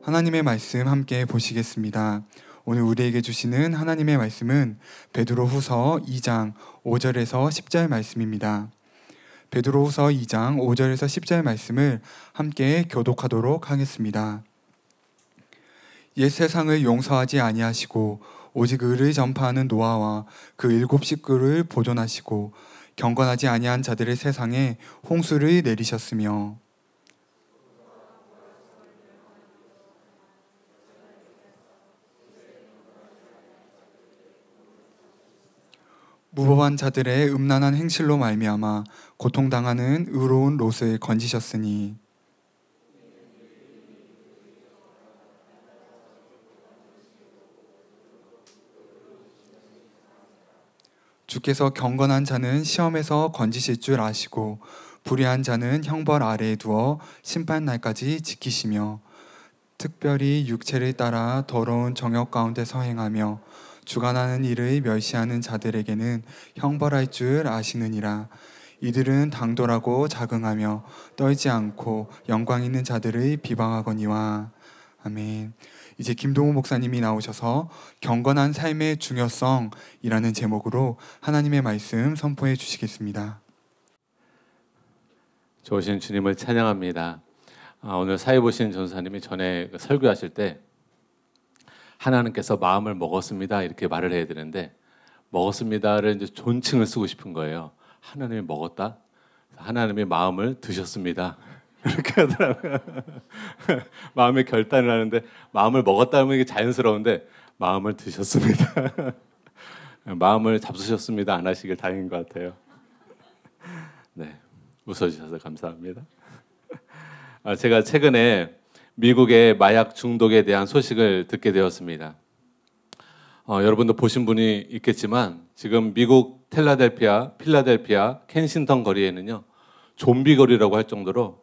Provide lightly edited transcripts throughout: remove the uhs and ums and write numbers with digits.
하나님의 말씀 함께 보시겠습니다. 오늘 우리에게 주시는 하나님의 말씀은 베드로후서 2장 5절에서 10절 말씀입니다. 베드로후서 2장 5절에서 10절 말씀을 함께 교독하도록 하겠습니다. 옛 세상을 용서하지 아니하시고 오직 의를 전파하는 노아와 그 7 식구를 보존하시고 경건하지 아니한 자들의 세상에 홍수를 내리셨으며 무법한 자들의 음란한 행실로 말미암아 고통당하는 의로운 롯을 건지셨으니 주께서 경건한 자는 시험에서 건지실 줄 아시고 불의한 자는 형벌 아래에 두어 심판날까지 지키시며 특별히 육체를 따라 더러운 정욕 가운데 서행하며 주관하는 일을 멸시하는 자들에게는 형벌할 줄 아시느니라. 이들은 당돌하고 자긍하며 떨지 않고 영광 있는 자들을 비방하거니와. 아멘. 이제 김동우 목사님이 나오셔서 경건한 삶의 중요성이라는 제목으로 하나님의 말씀 선포해 주시겠습니다. 좋으신 주님을 찬양합니다. 오늘 사회 보신 전사님이 전에 설교하실 때 하나님께서 마음을 먹었습니다 이렇게 말을 해야 되는데 먹었습니다를 이제 존칭을 쓰고 싶은 거예요. 하나님이 먹었다? 하나님이 마음을 드셨습니다. 이렇게 하더라고요. 마음의 결단을 하는데 마음을 먹었다 하면 이게 자연스러운데 마음을 드셨습니다. 마음을 잡수셨습니다 안 하시길 다행인 것 같아요. 네, 웃어주셔서 감사합니다. 제가 최근에 미국의 마약 중독에 대한 소식을 듣게 되었습니다. 여러분도 보신 분이 있겠지만 지금 미국 필라델피아, 켄싱턴 거리에는요 좀비 거리라고 할 정도로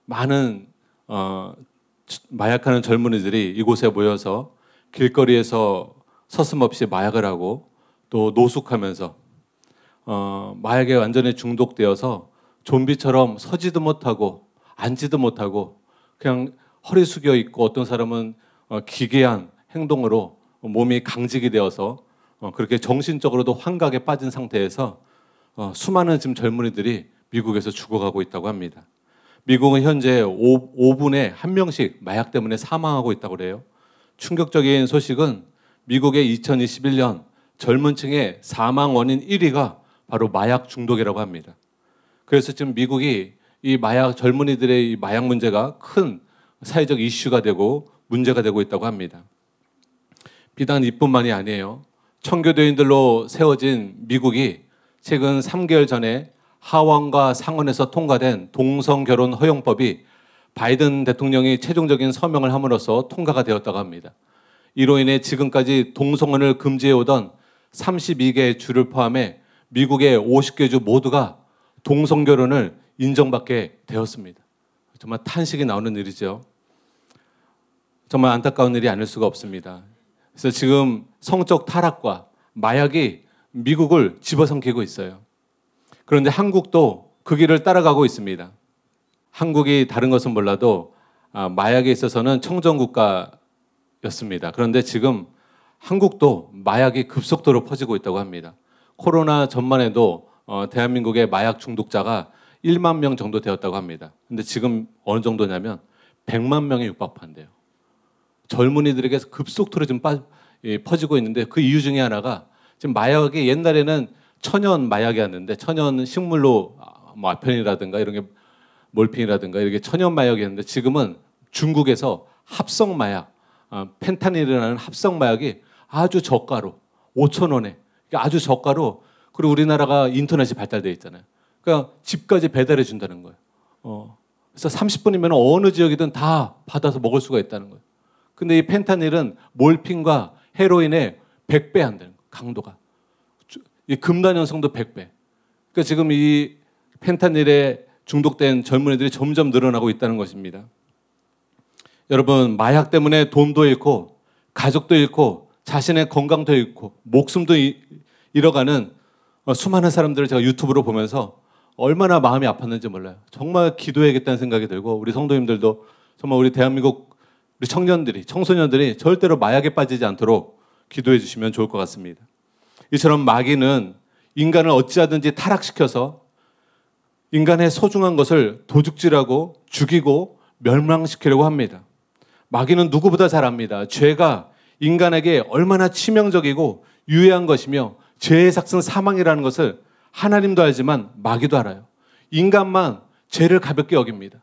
많은 마약하는 젊은이들이 이곳에 모여서 길거리에서 서슴없이 마약을 하고 또 노숙하면서 마약에 완전히 중독되어서 좀비처럼 서지도 못하고 앉지도 못하고 그냥 허리 숙여 있고 어떤 사람은 기괴한 행동으로 몸이 강직이 되어서 그렇게 정신적으로도 환각에 빠진 상태에서 수많은 지금 젊은이들이 미국에서 죽어가고 있다고 합니다. 미국은 현재 5분에 1명씩 마약 때문에 사망하고 있다고 그래요. 충격적인 소식은 미국의 2021년 젊은 층의 사망 원인 1위가 바로 마약 중독이라고 합니다. 그래서 지금 미국이 이 젊은이들의 이 마약 문제가 큰 사회적 이슈가 되고 문제가 되고 있다고 합니다. 비단 이뿐만이 아니에요. 청교도인들로 세워진 미국이 최근 3개월 전에 하원과 상원에서 통과된 동성결혼 허용법이 바이든 대통령이 최종적인 서명을 함으로써 통과가 되었다고 합니다. 이로 인해 지금까지 동성혼을 금지해오던 32개의 주를 포함해 미국의 50개 주 모두가 동성결혼을 인정받게 되었습니다. 정말 탄식이 나오는 일이죠. 정말 안타까운 일이 아닐 수가 없습니다. 그래서 지금 성적 타락과 마약이 미국을 집어삼키고 있어요. 그런데 한국도 그 길을 따라가고 있습니다. 한국이 다른 것은 몰라도 마약에 있어서는 청정국가였습니다. 그런데 지금 한국도 마약이 급속도로 퍼지고 있다고 합니다. 코로나 전만 해도 대한민국의 마약 중독자가 1만 명 정도 되었다고 합니다. 근데 지금 어느 정도냐면 100만 명에 육박한대요. 젊은이들에게 급속도로 지금 퍼지고 있는데 그 이유 중에 하나가 지금 마약이 옛날에는 천연 마약이었는데 천연 식물로 아펜이라든가 이런 게 몰핀이라든가 이렇게 천연 마약이었는데 지금은 중국에서 합성 마약, 펜타닐이라는 합성 마약이 아주 저가로 5,000원에 아주 저가로 그리고 우리나라가 인터넷이 발달되어 있잖아요. 그러니까 집까지 배달해 준다는 거예요. 그래서 30분이면 어느 지역이든 다 받아서 먹을 수가 있다는 거예요. 근데 이 펜타닐은 몰핀과 헤로인의 100배 한다는 거예요. 강도가. 이 금단현성도 100배. 그러니까 지금 이 펜타닐에 중독된 젊은이들이 점점 늘어나고 있다는 것입니다. 여러분, 마약 때문에 돈도 잃고 가족도 잃고 자신의 건강도 잃고 목숨도 잃어가는 수많은 사람들을 제가 유튜브로 보면서 얼마나 마음이 아팠는지 몰라요. 정말 기도해야겠다는 생각이 들고 우리 성도님들도 정말 우리 대한민국 우리 청년들이, 청소년들이 절대로 마약에 빠지지 않도록 기도해 주시면 좋을 것 같습니다. 이처럼 마귀는 인간을 어찌하든지 타락시켜서 인간의 소중한 것을 도둑질하고 죽이고 멸망시키려고 합니다. 마귀는 누구보다 잘 압니다. 죄가 인간에게 얼마나 치명적이고 유해한 것이며 죄의 삭은 사망이라는 것을 하나님도 알지만 마귀도 알아요. 인간만 죄를 가볍게 여깁니다.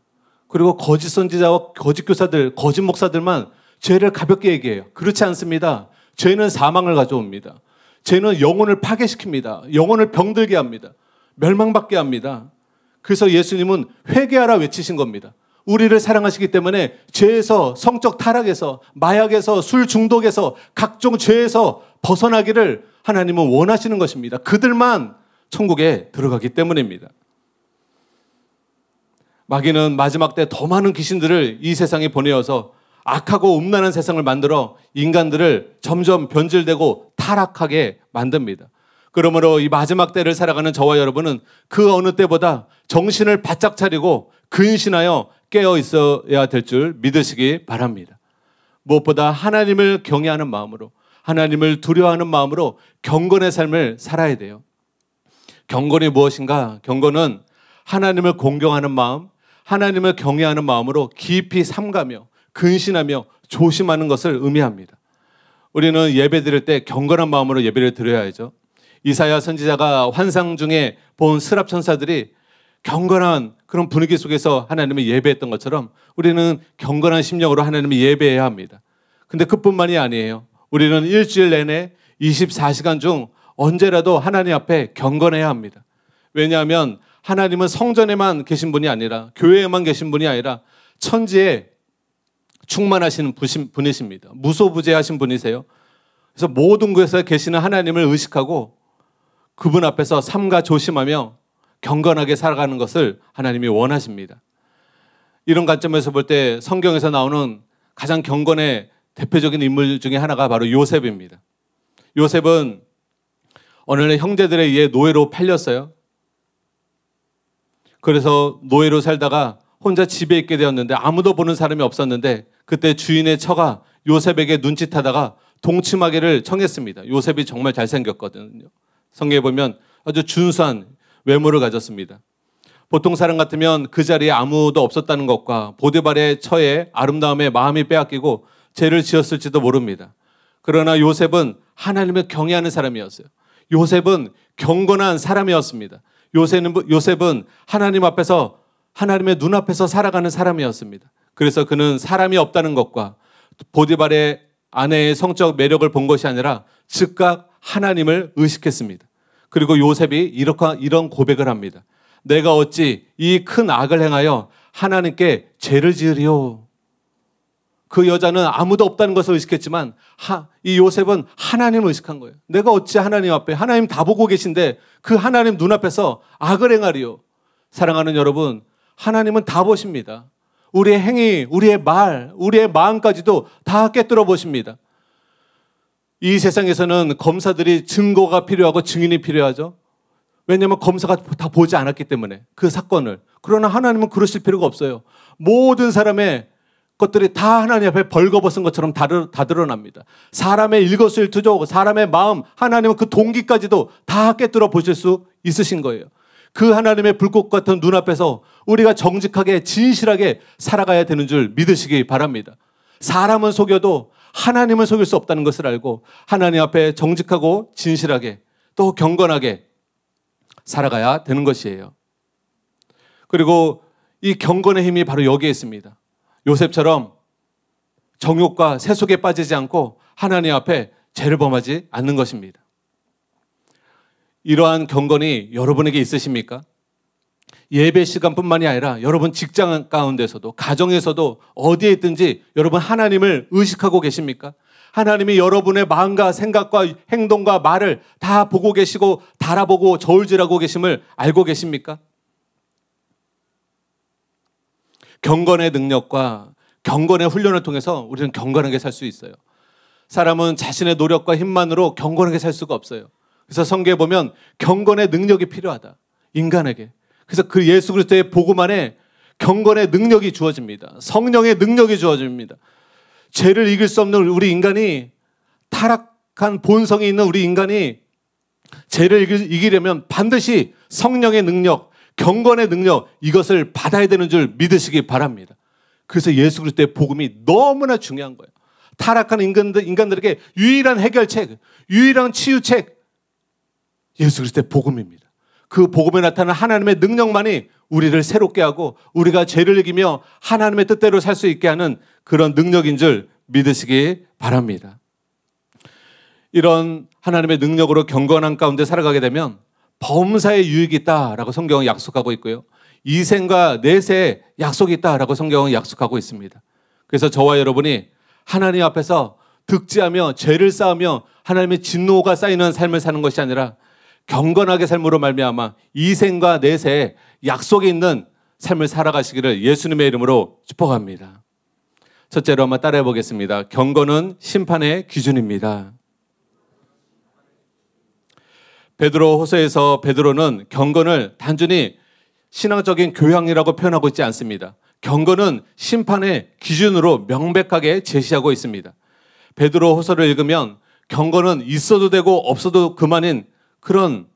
그리고 거짓 선지자와 거짓 교사들, 거짓 목사들만 죄를 가볍게 얘기해요. 그렇지 않습니다. 죄는 사망을 가져옵니다. 죄는 영혼을 파괴시킵니다. 영혼을 병들게 합니다. 멸망받게 합니다. 그래서 예수님은 회개하라 외치신 겁니다. 우리를 사랑하시기 때문에 죄에서, 성적 타락에서, 마약에서, 술 중독에서, 각종 죄에서 벗어나기를 하나님은 원하시는 것입니다. 그들만 천국에 들어가기 때문입니다. 마귀는 마지막 때 더 많은 귀신들을 이 세상에 보내어서 악하고 음란한 세상을 만들어 인간들을 점점 변질되고 타락하게 만듭니다. 그러므로 이 마지막 때를 살아가는 저와 여러분은 그 어느 때보다 정신을 바짝 차리고 근신하여 깨어 있어야 될 줄 믿으시기 바랍니다. 무엇보다 하나님을 경외하는 마음으로, 하나님을 두려워하는 마음으로 경건의 삶을 살아야 돼요. 경건이 무엇인가? 경건은 하나님을 공경하는 마음, 하나님을 경외하는 마음으로 깊이 삼가며 근신하며 조심하는 것을 의미합니다. 우리는 예배 드릴 때 경건한 마음으로 예배를 드려야죠. 이사야 선지자가 환상 중에 본 스랍 천사들이 경건한 그런 분위기 속에서 하나님을 예배했던 것처럼 우리는 경건한 심령으로 하나님을 예배해야 합니다. 근데 그뿐만이 아니에요. 우리는 일주일 내내 24시간 중 언제라도 하나님 앞에 경건해야 합니다. 왜냐하면 하나님은 성전에만 계신 분이 아니라, 교회에만 계신 분이 아니라 천지에 충만하시는 분이십니다. 무소부재하신 분이세요. 그래서 모든 곳에 계시는 하나님을 의식하고 그분 앞에서 삼가 조심하며 경건하게 살아가는 것을 하나님이 원하십니다. 이런 관점에서 볼 때 성경에서 나오는 가장 경건의 대표적인 인물 중에 하나가 바로 요셉입니다. 요셉은 어느 날 형제들에 의해 노예로 팔렸어요. 그래서 노예로 살다가 혼자 집에 있게 되었는데 아무도 보는 사람이 없었는데 그때 주인의 처가 요셉에게 눈짓하다가 동침하기를 청했습니다. 요셉이 정말 잘생겼거든요. 성경에 보면 아주 준수한 외모를 가졌습니다. 보통 사람 같으면 그 자리에 아무도 없었다는 것과 보디발의 처에 아름다움에 마음이 빼앗기고 죄를 지었을지도 모릅니다. 그러나 요셉은 하나님을 경외하는 사람이었어요. 요셉은 경건한 사람이었습니다. 요셉은 하나님 앞에서, 하나님의 눈앞에서 살아가는 사람이었습니다. 그래서 그는 사람이 없다는 것과 보디발의 아내의 성적 매력을 본 것이 아니라 즉각 하나님을 의식했습니다. 그리고 요셉이 이런 고백을 합니다. 내가 어찌 이 큰 악을 행하여 하나님께 죄를 지으리요. 그 여자는 아무도 없다는 것을 의식했지만 이 요셉은 하나님을 의식한 거예요. 내가 어찌 하나님 앞에, 하나님 다 보고 계신데 그 하나님 눈앞에서 악을 행하리요. 사랑하는 여러분, 하나님은 다 보십니다. 우리의 행위, 우리의 말, 우리의 마음까지도 다 꿰뚫어 보십니다. 이 세상에서는 검사들이 증거가 필요하고 증인이 필요하죠. 왜냐하면 검사가 다 보지 않았기 때문에 그 사건을. 그러나 하나님은 그러실 필요가 없어요. 모든 사람의 것들이 다 하나님 앞에 벌거벗은 것처럼 다 드러납니다. 사람의 일거수일투족, 사람의 마음, 하나님은 그 동기까지도 다 꿰뚫어 보실 수 있으신 거예요. 그 하나님의 불꽃 같은 눈앞에서 우리가 정직하게 진실하게 살아가야 되는 줄 믿으시기 바랍니다. 사람은 속여도 하나님은 속일 수 없다는 것을 알고 하나님 앞에 정직하고 진실하게 또 경건하게 살아가야 되는 것이에요. 그리고 이 경건의 힘이 바로 여기에 있습니다. 요셉처럼 정욕과 세속에 빠지지 않고 하나님 앞에 죄를 범하지 않는 것입니다. 이러한 경건이 여러분에게 있으십니까? 예배 시간뿐만이 아니라 여러분 직장 가운데서도, 가정에서도 어디에 있든지 여러분 하나님을 의식하고 계십니까? 하나님이 여러분의 마음과 생각과 행동과 말을 다 보고 계시고 달아보고 저울질하고 계심을 알고 계십니까? 경건의 능력과 경건의 훈련을 통해서 우리는 경건하게 살 수 있어요. 사람은 자신의 노력과 힘만으로 경건하게 살 수가 없어요. 그래서 성경에 보면 경건의 능력이 필요하다. 인간에게. 그래서 그 예수 그리스도의 복음 안에 경건의 능력이 주어집니다. 성령의 능력이 주어집니다. 죄를 이길 수 없는 우리 인간이, 타락한 본성이 있는 우리 인간이 죄를 이기려면 반드시 성령의 능력, 경건의 능력, 이것을 받아야 되는 줄 믿으시기 바랍니다. 그래서 예수 그리스도의 복음이 너무나 중요한 거예요. 타락한 인간들에게 유일한 해결책, 유일한 치유책, 예수 그리스도의 복음입니다. 그 복음에 나타나는 하나님의 능력만이 우리를 새롭게 하고 우리가 죄를 이기며 하나님의 뜻대로 살 수 있게 하는 그런 능력인 줄 믿으시기 바랍니다. 이런 하나님의 능력으로 경건한 가운데 살아가게 되면 범사에 유익이 있다라고 성경은 약속하고 있고요. 이생과 내세에 약속이 있다라고 성경은 약속하고 있습니다. 그래서 저와 여러분이 하나님 앞에서 득지하며 죄를 쌓으며 하나님의 진노가 쌓이는 삶을 사는 것이 아니라 경건하게 삶으로 말미암아 이생과 내세에 약속이 있는 삶을 살아가시기를 예수님의 이름으로 축복합니다. 첫째로 한번 따라해 보겠습니다. 경건은 심판의 기준입니다. 베드로 호서에서 베드로는 경건을 단순히 신앙적인 교양이라고 표현하고 있지 않습니다. 경건은 심판의 기준으로 명백하게 제시하고 있습니다. 베드로 호서를 읽으면 경건은 있어도 되고 없어도 그만인 그런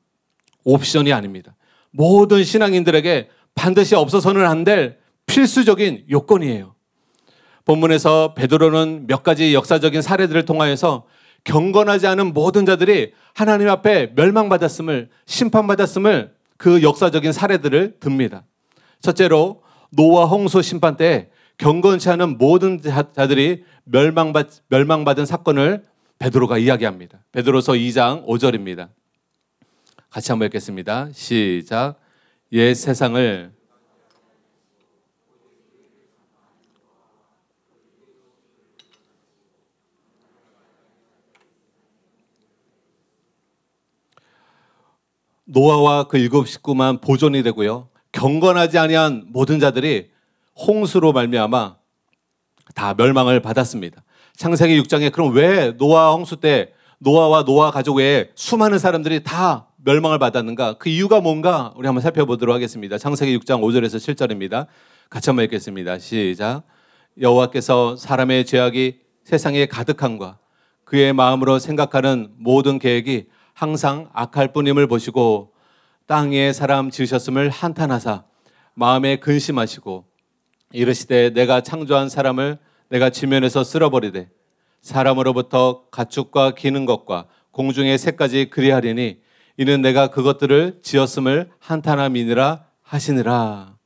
옵션이 아닙니다. 모든 신앙인들에게 반드시 없어서는 안 될 필수적인 요건이에요. 본문에서 베드로는 몇 가지 역사적인 사례들을 통하여서 경건하지 않은 모든 자들이 하나님 앞에 멸망받았음을, 심판받았음을 그 역사적인 사례들을 듭니다. 첫째로 노아 홍수 심판 때 경건치 않은 모든 자들이 멸망받은 사건을 베드로가 이야기합니다. 베드로서 2장 5절입니다. 같이 한번 읽겠습니다. 시작. 옛 세상을 노아와 그 7 식구만 보존이 되고요. 경건하지 아니한 모든 자들이 홍수로 말미암아 다 멸망을 받았습니다. 창세기 6장에 그럼 왜 노아 홍수 때 노아와 노아 가족 외에 수많은 사람들이 다 멸망을 받았는가? 그 이유가 뭔가 우리 한번 살펴보도록 하겠습니다. 창세기 6장 5절에서 7절입니다. 같이 한번 읽겠습니다. 시작. 여호와께서 사람의 죄악이 세상에 가득함과 그의 마음으로 생각하는 모든 계획이 항상 악할 뿐임을 보시고 땅 위에 사람 지으셨음을 한탄하사 마음에 근심하시고 이르시되 내가 창조한 사람을 내가 지면에서 쓸어버리되 사람으로부터 가축과 기는 것과 공중의 새까지 그리하리니 이는 내가 그것들을 지었음을 한탄함이니라 하시니라.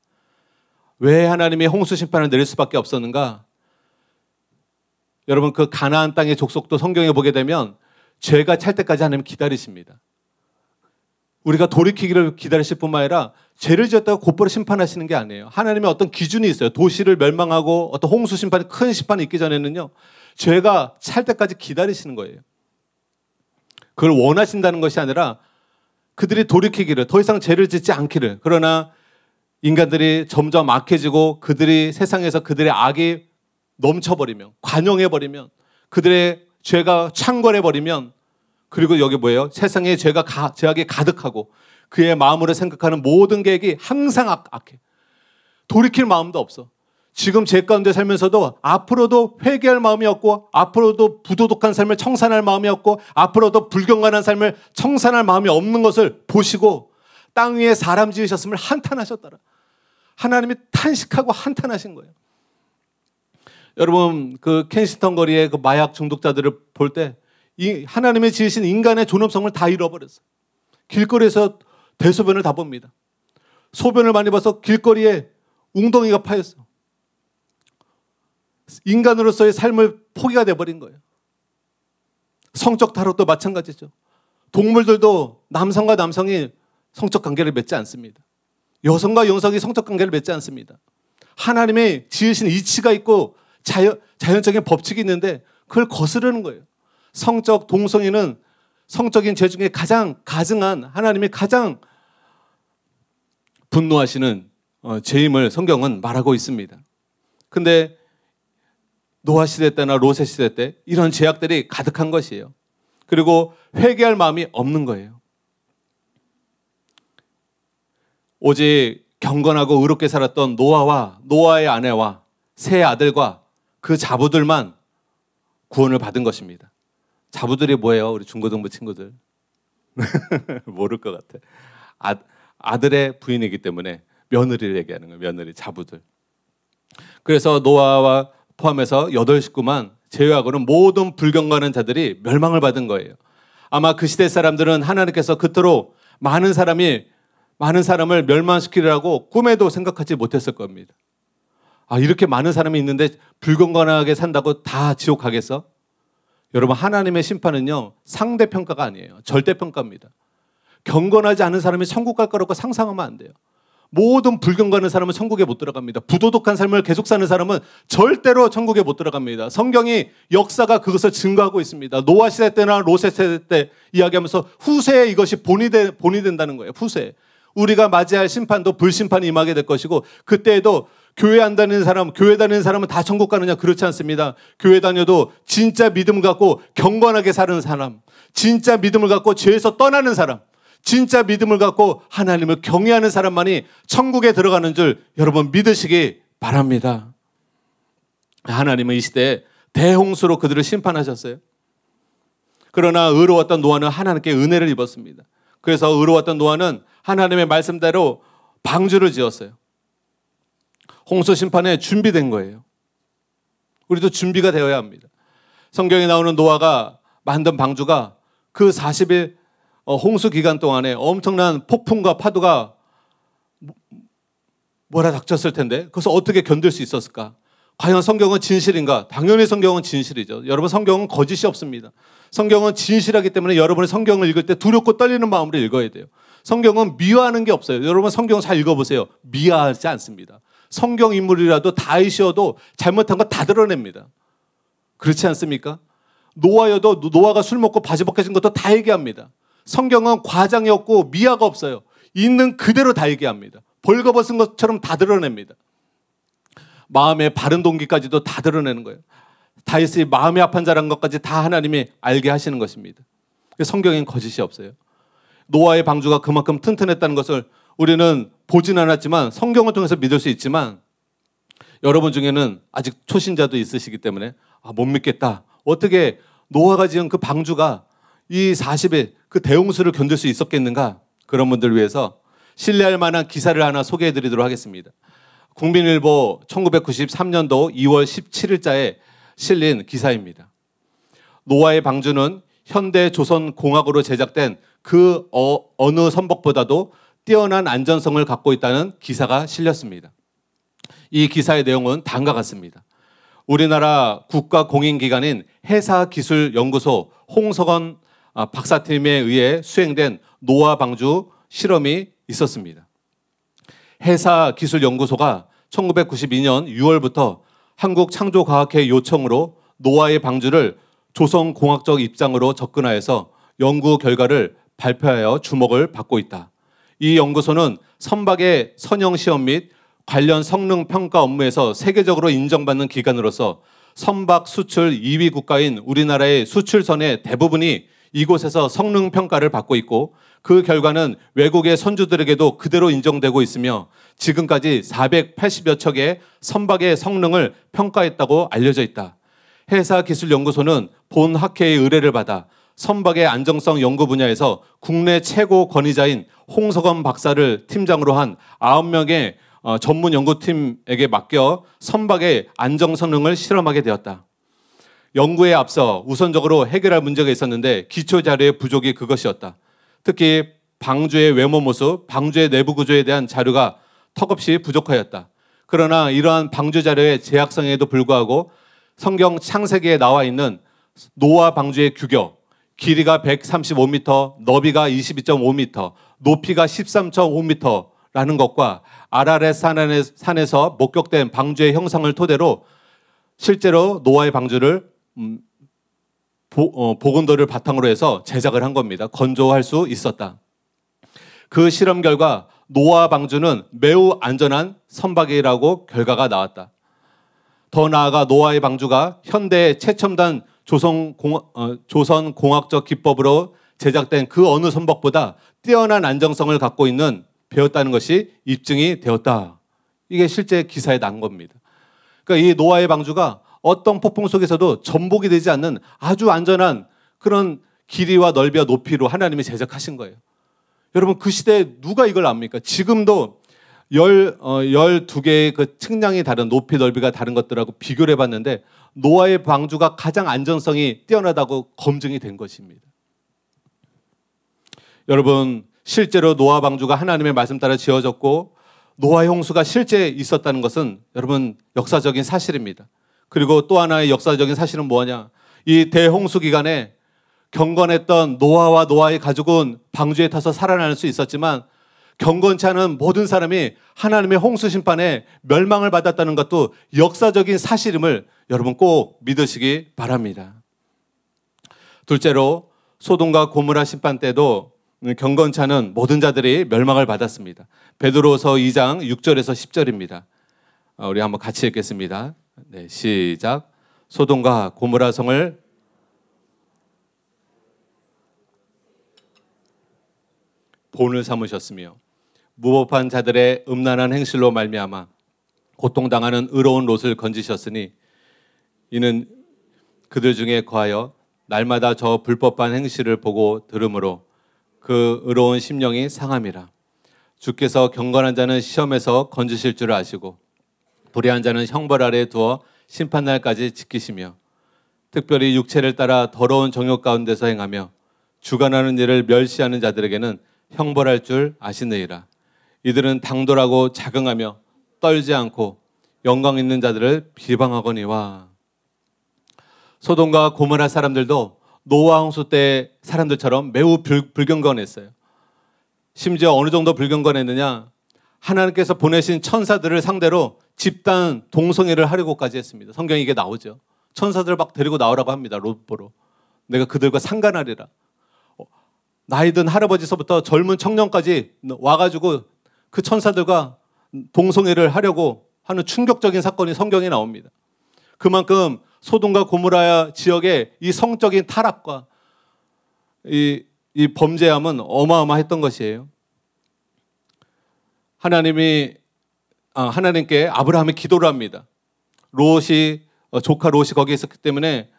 왜 하나님이 홍수 심판을 내릴 수밖에 없었는가? 여러분 그 가나안 땅의 족속도 성경에 보게 되면 죄가 찰 때까지 하나님 기다리십니다. 우리가 돌이키기를 기다리실 뿐만 아니라 죄를 지었다가 곧바로 심판하시는 게 아니에요. 하나님의 어떤 기준이 있어요. 도시를 멸망하고 어떤 홍수 심판이 큰 심판이 있기 전에는요. 죄가 찰 때까지 기다리시는 거예요. 그걸 원하신다는 것이 아니라 그들이 돌이키기를 더 이상 죄를 짓지 않기를. 그러나 인간들이 점점 악해지고 그들이 세상에서 그들의 악이 넘쳐버리면 관영해버리면 그들의 죄가 창궐해버리면 그리고 여기 뭐예요? 세상에 죄악이 가득하고 그의 마음으로 생각하는 모든 계획이 항상 악해. 돌이킬 마음도 없어. 지금 죄 가운데 살면서도 앞으로도 회개할 마음이 없고 앞으로도 부도덕한 삶을 청산할 마음이 없고 앞으로도 불경건한 삶을 청산할 마음이 없는 것을 보시고 땅 위에 사람 지으셨음을 한탄하셨더라. 하나님이 탄식하고 한탄하신 거예요. 여러분 그 켄시턴 거리의 그 마약 중독자들을 볼 때 이 하나님이 지으신 인간의 존엄성을 다 잃어버렸어요. 길거리에서 대소변을 다 봅니다. 소변을 많이 봐서 길거리에 웅덩이가 파였어. 인간으로서의 삶을 포기가 돼버린 거예요. 성적 탈옥도 마찬가지죠. 동물들도 남성과 남성이 성적 관계를 맺지 않습니다. 여성과 여성이 성적 관계를 맺지 않습니다. 하나님의 지으신 이치가 있고 자연적인 법칙이 있는데 그걸 거스르는 거예요. 성적 동성애는 성적인 죄 중에 가장 가증한 하나님이 가장 분노하시는 죄임을 성경은 말하고 있습니다. 근데 노아 시대 때나 롯의 시대 때 이런 죄악들이 가득한 것이에요. 그리고 회개할 마음이 없는 거예요. 오직 경건하고 의롭게 살았던 노아와 노아의 아내와 세 아들과 그 자부들만 구원을 받은 것입니다. 자부들이 뭐예요? 우리 중고등부 친구들. 모를 것 같아. 아들의 부인이기 때문에 며느리를 얘기하는 거예요. 며느리, 자부들. 그래서 노아와 포함해서 8식구만 제외하고는 모든 불경건한 자들이 멸망을 받은 거예요. 아마 그 시대 사람들은 하나님께서 그토록 많은 사람을 멸망시키려고 꿈에도 생각하지 못했을 겁니다. 이렇게 많은 사람이 있는데 불경건하게 산다고 다 지옥 가겠어? 여러분, 하나님의 심판은요, 상대평가가 아니에요. 절대평가입니다. 경건하지 않은 사람이 천국 갈 거라고 상상하면 안 돼요. 모든 불경건한 사람은 천국에 못 들어갑니다. 부도덕한 삶을 계속 사는 사람은 절대로 천국에 못 들어갑니다. 성경이 역사가 그것을 증거하고 있습니다. 노아 시대 때나 롯 시대 때 이야기하면서 후세에 이것이 본이 된다는 거예요. 후세. 우리가 맞이할 심판도 불심판이 임하게 될 것이고, 그때에도 교회 안 다니는 사람, 교회 다니는 사람은 다 천국 가느냐? 그렇지 않습니다. 교회 다녀도 진짜 믿음을 갖고 경건하게 사는 사람, 진짜 믿음을 갖고 죄에서 떠나는 사람, 진짜 믿음을 갖고 하나님을 경외하는 사람만이 천국에 들어가는 줄 여러분 믿으시기 바랍니다. 하나님은 이 시대에 대홍수로 그들을 심판하셨어요. 그러나 의로웠던 노아는 하나님께 은혜를 입었습니다. 그래서 의로웠던 노아는 하나님의 말씀대로 방주를 지었어요. 홍수 심판에 준비된 거예요. 우리도 준비가 되어야 합니다. 성경에 나오는 노아가 만든 방주가 그 40일 홍수 기간 동안에 엄청난 폭풍과 파도가 몰아닥쳤을 텐데 그것을 어떻게 견딜 수 있었을까? 과연 성경은 진실인가? 당연히 성경은 진실이죠. 여러분, 성경은 거짓이 없습니다. 성경은 진실하기 때문에 여러분이 성경을 읽을 때 두렵고 떨리는 마음으로 읽어야 돼요. 성경은 미화하는 게 없어요. 여러분, 성경 잘 읽어보세요. 미화하지 않습니다. 성경 인물이라도 다이시어도 잘못한 거 다 드러냅니다. 그렇지 않습니까? 노아여도 노아가 술 먹고 바지 벗겨진 것도 다 얘기합니다. 성경은 과장이 없고 미화가 없어요. 있는 그대로 다 얘기합니다. 벌거벗은 것처럼 다 드러냅니다. 마음의 바른 동기까지도 다 드러내는 거예요. 다윗이 마음이 아픈 자란 것까지 다 하나님이 알게 하시는 것입니다. 성경엔 거짓이 없어요. 노아의 방주가 그만큼 튼튼했다는 것을 우리는 보진 않았지만 성경을 통해서 믿을 수 있지만, 여러분 중에는 아직 초신자도 있으시기 때문에 못 믿겠다. 어떻게 노아가 지은 그 방주가 이 40일 그 대홍수를 견딜 수 있었겠는가? 그런 분들을 위해서 신뢰할 만한 기사를 하나 소개해드리도록 하겠습니다. 국민일보 1993년도 2월 17일자에 실린 기사입니다. 노아의 방주는 현대 조선공학으로 제작된 그 어느 선박보다도 뛰어난 안전성을 갖고 있다는 기사가 실렸습니다. 이 기사의 내용은 다음과 같습니다. 우리나라 국가공인기관인 해사기술연구소 홍석원 박사팀에 의해 수행된 노아 방주 실험이 있었습니다. 해사기술연구소가 1992년 6월부터 한국창조과학회 요청으로 노아의 방주를 조성공학적 입장으로 접근하여서 연구 결과를 발표하여 주목을 받고 있다. 이 연구소는 선박의 선형시험 및 관련 성능 평가 업무에서 세계적으로 인정받는 기관으로서 선박 수출 2위 국가인 우리나라의 수출선의 대부분이 이곳에서 성능 평가를 받고 있고, 그 결과는 외국의 선주들에게도 그대로 인정되고 있으며 지금까지 480여 척의 선박의 성능을 평가했다고 알려져 있다. 해사기술연구소는 본 학회의 의뢰를 받아 선박의 안정성 연구 분야에서 국내 최고 권위자인 홍석원 박사를 팀장으로 한 9명의 전문 연구팀에게 맡겨 선박의 안정 성능을 실험하게 되었다. 연구에 앞서 우선적으로 해결할 문제가 있었는데 기초 자료의 부족이 그것이었다. 특히 방주의 외모 모습, 방주의 내부 구조에 대한 자료가 턱없이 부족하였다. 그러나 이러한 방주 자료의 제약성에도 불구하고 성경 창세기에 나와 있는 노아 방주의 규격, 길이가 135m, 너비가 22.5m, 높이가 13.5m라는 것과 아라렛 산에서 목격된 방주의 형상을 토대로 실제로 노아의 방주를 보건도를 바탕으로 해서 제작을 한 겁니다. 건조할 수 있었다. 그 실험 결과 노아 방주는 매우 안전한 선박이라고 결과가 나왔다. 더 나아가 노아의 방주가 현대의 최첨단 조선공학적 기법으로 제작된 그 어느 선박보다 뛰어난 안정성을 갖고 있는 배웠다는 것이 입증이 되었다. 이게 실제 기사에 난 겁니다. 그러니까 이 노아의 방주가 어떤 폭풍 속에서도 전복이 되지 않는 아주 안전한 그런 길이와 넓이와 높이로 하나님이 제작하신 거예요. 여러분, 그 시대에 누가 이걸 압니까? 지금도 12개의 그 측량이 다른 높이 넓이가 다른 것들하고 비교를 해봤는데 노아의 방주가 가장 안전성이 뛰어나다고 검증이 된 것입니다. 여러분, 실제로 노아 방주가 하나님의 말씀 따라 지어졌고 노아의 홍수가 실제 있었다는 것은 여러분 역사적인 사실입니다. 그리고 또 하나의 역사적인 사실은 뭐냐? 이 대홍수 기간에 경건했던 노아와 노아의 가족은 방주에 타서 살아날 수 있었지만 경건치 않은 모든 사람이 하나님의 홍수 심판에 멸망을 받았다는 것도 역사적인 사실임을 여러분 꼭 믿으시기 바랍니다. 둘째로 소돔과 고모라 심판 때도 경건치 않은 모든 자들이 멸망을 받았습니다. 베드로서 2장 6절에서 10절입니다. 우리 한번 같이 읽겠습니다. 네, 시작. 소돔과 고모라 성을 본을 삼으셨으며 무법한 자들의 음란한 행실로 말미암아 고통당하는 의로운 롯을 건지셨으니 이는 그들 중에 거하여 날마다 저 불법한 행실을 보고 들으므로 그 의로운 심령이 상함이라. 주께서 경건한 자는 시험에서 건지실 줄 아시고 불의한 자는 형벌 아래 두어 심판날까지 지키시며 특별히 육체를 따라 더러운 정욕 가운데서 행하며 주관하는 일을 멸시하는 자들에게는 형벌할 줄 아시느니라. 이들은 당돌하고 자긍하며 떨지 않고 영광 있는 자들을 비방하거니와. 소돔과 고모라 사람들도 노아 홍수 때 사람들처럼 매우 불경건했어요. 심지어 어느 정도 불경건했느냐? 하나님께서 보내신 천사들을 상대로 집단 동성애를 하려고까지 했습니다. 성경에 이게 나오죠. 천사들을 막 데리고 나오라고 합니다. 롯 보러. 내가 그들과 상관하리라. 나이 든 할아버지서부터 젊은 청년까지 와가지고 그 천사들과 동성애를 하려고 하는 충격적인 사건이 성경에 나옵니다. 그만큼 소돔과 고모라 지역의 이 성적인 타락과 이 범죄함은 어마어마했던 것이에요. 하나님께 아브라함이 기도를 합니다. 조카 롯이 거기에 있었기 때문에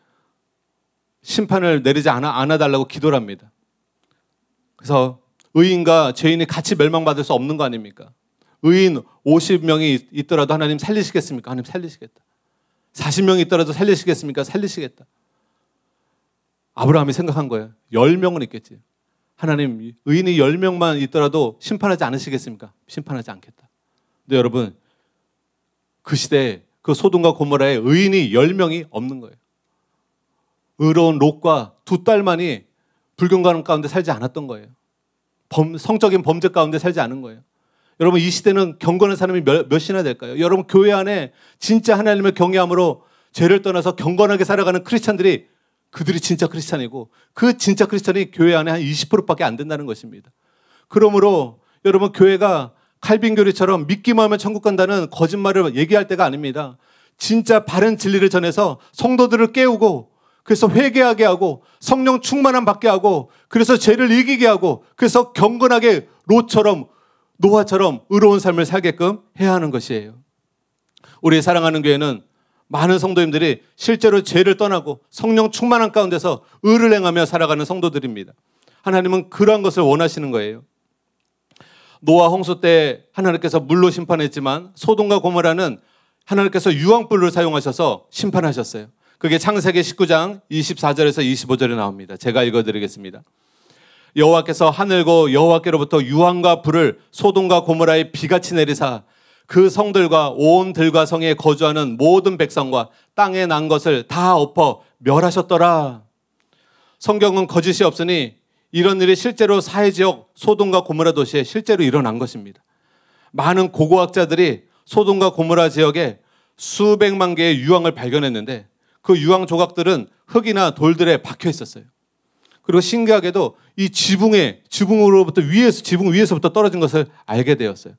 심판을 내리지 않아달라고 기도를 합니다. 그래서 의인과 죄인이 같이 멸망받을 수 없는 거 아닙니까? 의인 50명이 있더라도 하나님 살리시겠습니까? 하나님 살리시겠다. 40명이 있더라도 살리시겠습니까? 살리시겠다. 아브라함이 생각한 거예요. 10명은 있겠지. 하나님, 의인이 10명만 있더라도 심판하지 않으시겠습니까? 심판하지 않겠다. 근데 여러분, 그 시대에 그 소돔과 고모라에 의인이 10명이 없는 거예요. 의로운 롯과 두 딸만이 불경건 가운데 살지 않았던 거예요. 성적인 범죄 가운데 살지 않은 거예요. 여러분, 이 시대는 경건한 사람이 몇이나 될까요? 여러분, 교회 안에 진짜 하나님을 경외함으로 죄를 떠나서 경건하게 살아가는 크리스찬들이 그들이 진짜 크리스찬이고 그 진짜 크리스찬이 교회 안에 한 20%밖에 안 된다는 것입니다. 그러므로 여러분, 교회가 칼빈교리처럼 믿기만 하면 천국 간다는 거짓말을 얘기할 때가 아닙니다. 진짜 바른 진리를 전해서 성도들을 깨우고 그래서 회개하게 하고 성령 충만함 받게 하고 그래서 죄를 이기게 하고 그래서 경건하게 롯처럼 노아처럼 의로운 삶을 살게끔 해야 하는 것이에요. 우리 사랑하는 교회는 많은 성도님들이 실제로 죄를 떠나고 성령 충만한 가운데서 의를 행하며 살아가는 성도들입니다. 하나님은 그러한 것을 원하시는 거예요. 노아 홍수 때 하나님께서 물로 심판했지만 소돔과 고모라는 하나님께서 유황불을 사용하셔서 심판하셨어요. 그게 창세기 19장 24절에서 25절에 나옵니다. 제가 읽어드리겠습니다. 여호와께서 하늘고 여호와께로부터 유황과 불을 소돔과 고모라에 비같이 내리사 그 성들과 온 들과 성에 거주하는 모든 백성과 땅에 난 것을 다 엎어 멸하셨더라. 성경은 거짓이 없으니 이런 일이 실제로 사회지역 소돔과 고모라 도시에 실제로 일어난 것입니다. 많은 고고학자들이 소돔과 고모라 지역에 수백만 개의 유황을 발견했는데 그 유황 조각들은 흙이나 돌들에 박혀 있었어요. 그리고 신기하게도 이 지붕으로부터 지붕 위에서부터 떨어진 것을 알게 되었어요.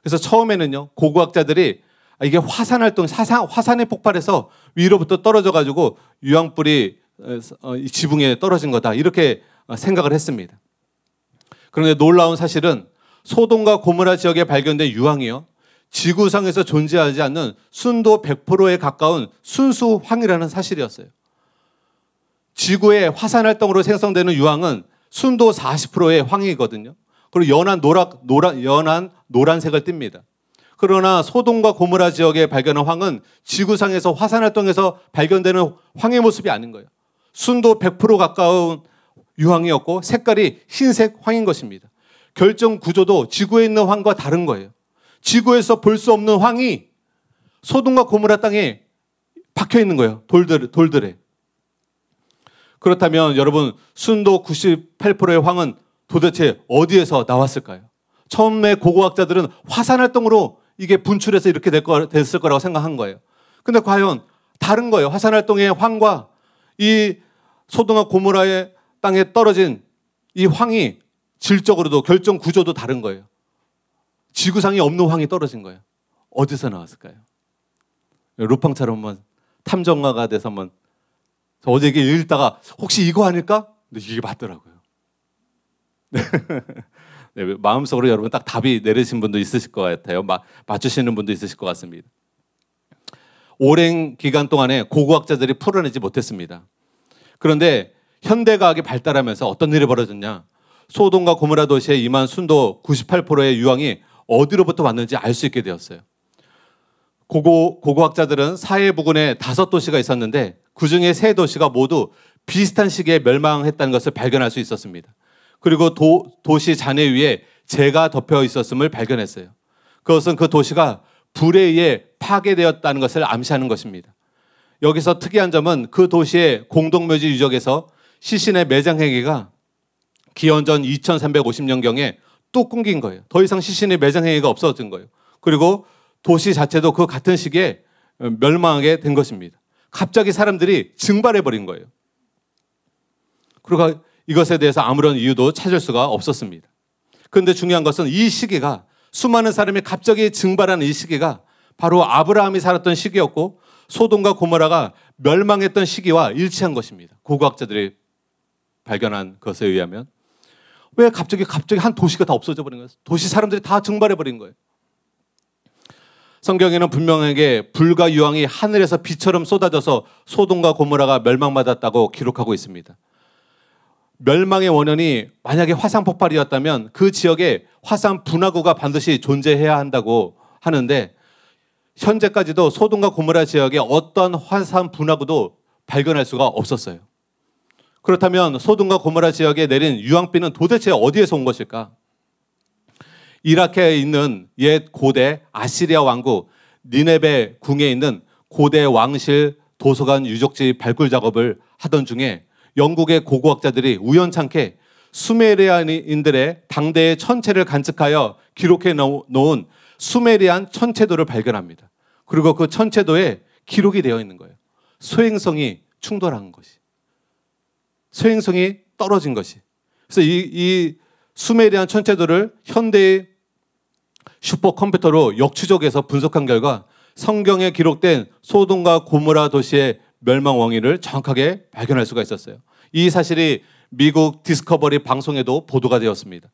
그래서 처음에는요, 고고학자들이 이게 화산이 폭발해서 위로부터 떨어져가지고 유황불이 지붕에 떨어진 거다, 이렇게 생각을 했습니다. 그런데 놀라운 사실은 소돔과 고모라 지역에 발견된 유황이요, 지구상에서 존재하지 않는 순도 100%에 가까운 순수 황이라는 사실이었어요. 지구의 화산 활동으로 생성되는 유황은 순도 40%의 황이거든요. 그리고 연한 노란색을 띱니다. 그러나 소돔과 고모라 지역에 발견한 황은 지구상에서 화산 활동에서 발견되는 황의 모습이 아닌 거예요. 순도 100% 가까운 유황이었고 색깔이 흰색 황인 것입니다. 결정 구조도 지구에 있는 황과 다른 거예요. 지구에서 볼 수 없는 황이 소돔과 고모라 땅에 박혀 있는 거예요. 돌들에. 그렇다면 여러분, 순도 98%의 황은 도대체 어디에서 나왔을까요? 처음에 고고학자들은 화산 활동으로 이게 분출해서 이렇게 됐을 거라고 생각한 거예요. 근데 과연 다른 거예요. 화산 활동의 황과 이 소돔과 고모라의 땅에 떨어진 이 황이 질적으로도 결정 구조도 다른 거예요. 지구상에 없는 황이 떨어진 거예요. 어디서 나왔을까요? 루팡처럼 한번 탐정가가 돼서 한번 어제 이게 읽다가 혹시 이거 아닐까? 근데 이게 맞더라고요. 네, 마음속으로 여러분 딱 답이 내리신 분도 있으실 것 같아요. 맞추시는 분도 있으실 것 같습니다. 오랜 기간 동안에 고고학자들이 풀어내지 못했습니다. 그런데 현대과학이 발달하면서 어떤 일이 벌어졌냐? 소돔과 고모라 도시에 임한 순도 98%의 유황이 어디로부터 왔는지 알 수 있게 되었어요. 고고학자들은 사해 부근에 5도시가 있었는데 그중에 3도시가 모두 비슷한 시기에 멸망했다는 것을 발견할 수 있었습니다. 그리고 도시 잔해 위에 재가 덮여 있었음을 발견했어요. 그것은 그 도시가 불에 의해 파괴되었다는 것을 암시하는 것입니다. 여기서 특이한 점은 그 도시의 공동묘지 유적에서 시신의 매장 행위가 기원전 2350년경에 뚝 끊긴 거예요. 더 이상 시신의 매장 행위가 없어진 거예요. 그리고 도시 자체도 그 같은 시기에 멸망하게 된 것입니다. 갑자기 사람들이 증발해버린 거예요. 그리고 이것에 대해서 아무런 이유도 찾을 수가 없었습니다. 그런데 중요한 것은 이 시기가 수많은 사람이 갑자기 증발하는 이 시기가 바로 아브라함이 살았던 시기였고 소돔과 고모라가 멸망했던 시기와 일치한 것입니다. 고고학자들이 발견한 것에 의하면 왜 갑자기 한 도시가 다 없어져 버린 거예요? 도시 사람들이 다 증발해 버린 거예요. 성경에는 분명하게 불과 유황이 하늘에서 비처럼 쏟아져서 소돔과 고모라가 멸망받았다고 기록하고 있습니다. 멸망의 원인이 만약에 화산 폭발이었다면 그 지역에 화산 분화구가 반드시 존재해야 한다고 하는데 현재까지도 소돔과 고모라 지역에 어떤 화산 분화구도 발견할 수가 없었어요. 그렇다면 소돔과 고모라 지역에 내린 유황비는 도대체 어디에서 온 것일까? 이라크에 있는 옛 고대 아시리아 왕국 니네베 궁에 있는 고대 왕실 도서관 유적지 발굴 작업을 하던 중에 영국의 고고학자들이 우연찮게 수메리안인들의 당대의 천체를 관측하여 기록해 놓은 수메리안 천체도를 발견합니다. 그리고 그 천체도에 기록이 되어 있는 거예요. 소행성이 충돌한 것이. 소행성이 떨어진 것이. 그래서 이 수메리안 천체도를 현대의 슈퍼컴퓨터로 역추적해서 분석한 결과 성경에 기록된 소돔과 고모라 도시의 멸망 원인을 정확하게 발견할 수가 있었어요. 이 사실이 미국 디스커버리 방송에도 보도가 되었습니다.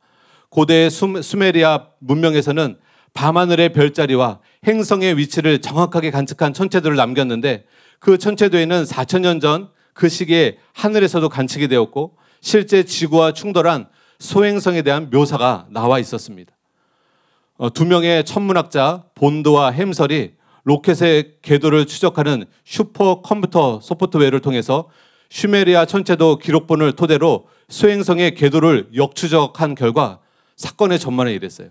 고대 수메리아 문명에서는 밤하늘의 별자리와 행성의 위치를 정확하게 관측한 천체도를 남겼는데 그 천체도에는 4,000년 전 그 시기에 하늘에서도 관측이 되었고 실제 지구와 충돌한 소행성에 대한 묘사가 나와 있었습니다. 2명의 천문학자 본드와 햄설이 로켓의 궤도를 추적하는 슈퍼컴퓨터 소프트웨어를 통해서 슈메리아 천체도 기록본을 토대로 소행성의 궤도를 역추적한 결과 사건의 전말에 이랬어요.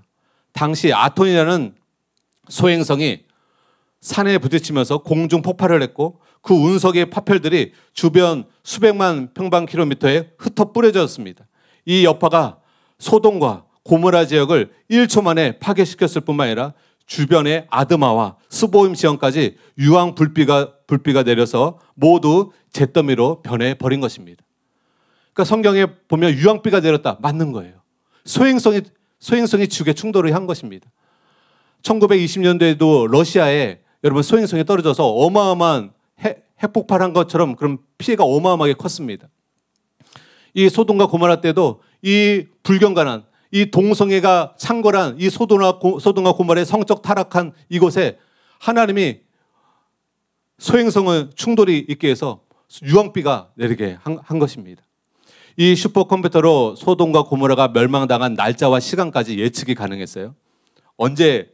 당시 아톤이라는 소행성이 산에 부딪히면서 공중 폭발을 했고 그 운석의 파편들이 주변 수백만 평방킬로미터에 흩어 뿌려졌습니다. 이 여파가 소돔과 고모라 지역을 1초 만에 파괴시켰을 뿐만 아니라 주변의 아드마와 스보임 지역까지 유황 불비가 내려서 모두 잿더미로 변해버린 것입니다. 그러니까 성경에 보면 유황비가 내렸다. 맞는 거예요. 소행성이 지구에 충돌을 한 것입니다. 1920년대에도 러시아에 여러분 소행성이 떨어져서 어마어마한 핵폭발한 것처럼 그런 피해가 어마어마하게 컸습니다. 이 소돔과 고모라 때도 이 불경간한 이 동성애가 창궐한 이 소돔과 고모라의 성적 타락한 이곳에 하나님이 소행성의 충돌이 있게 해서 유황비가 내리게 한 것입니다. 이 슈퍼컴퓨터로 소돔과 고모라가 멸망당한 날짜와 시간까지 예측이 가능했어요. 언제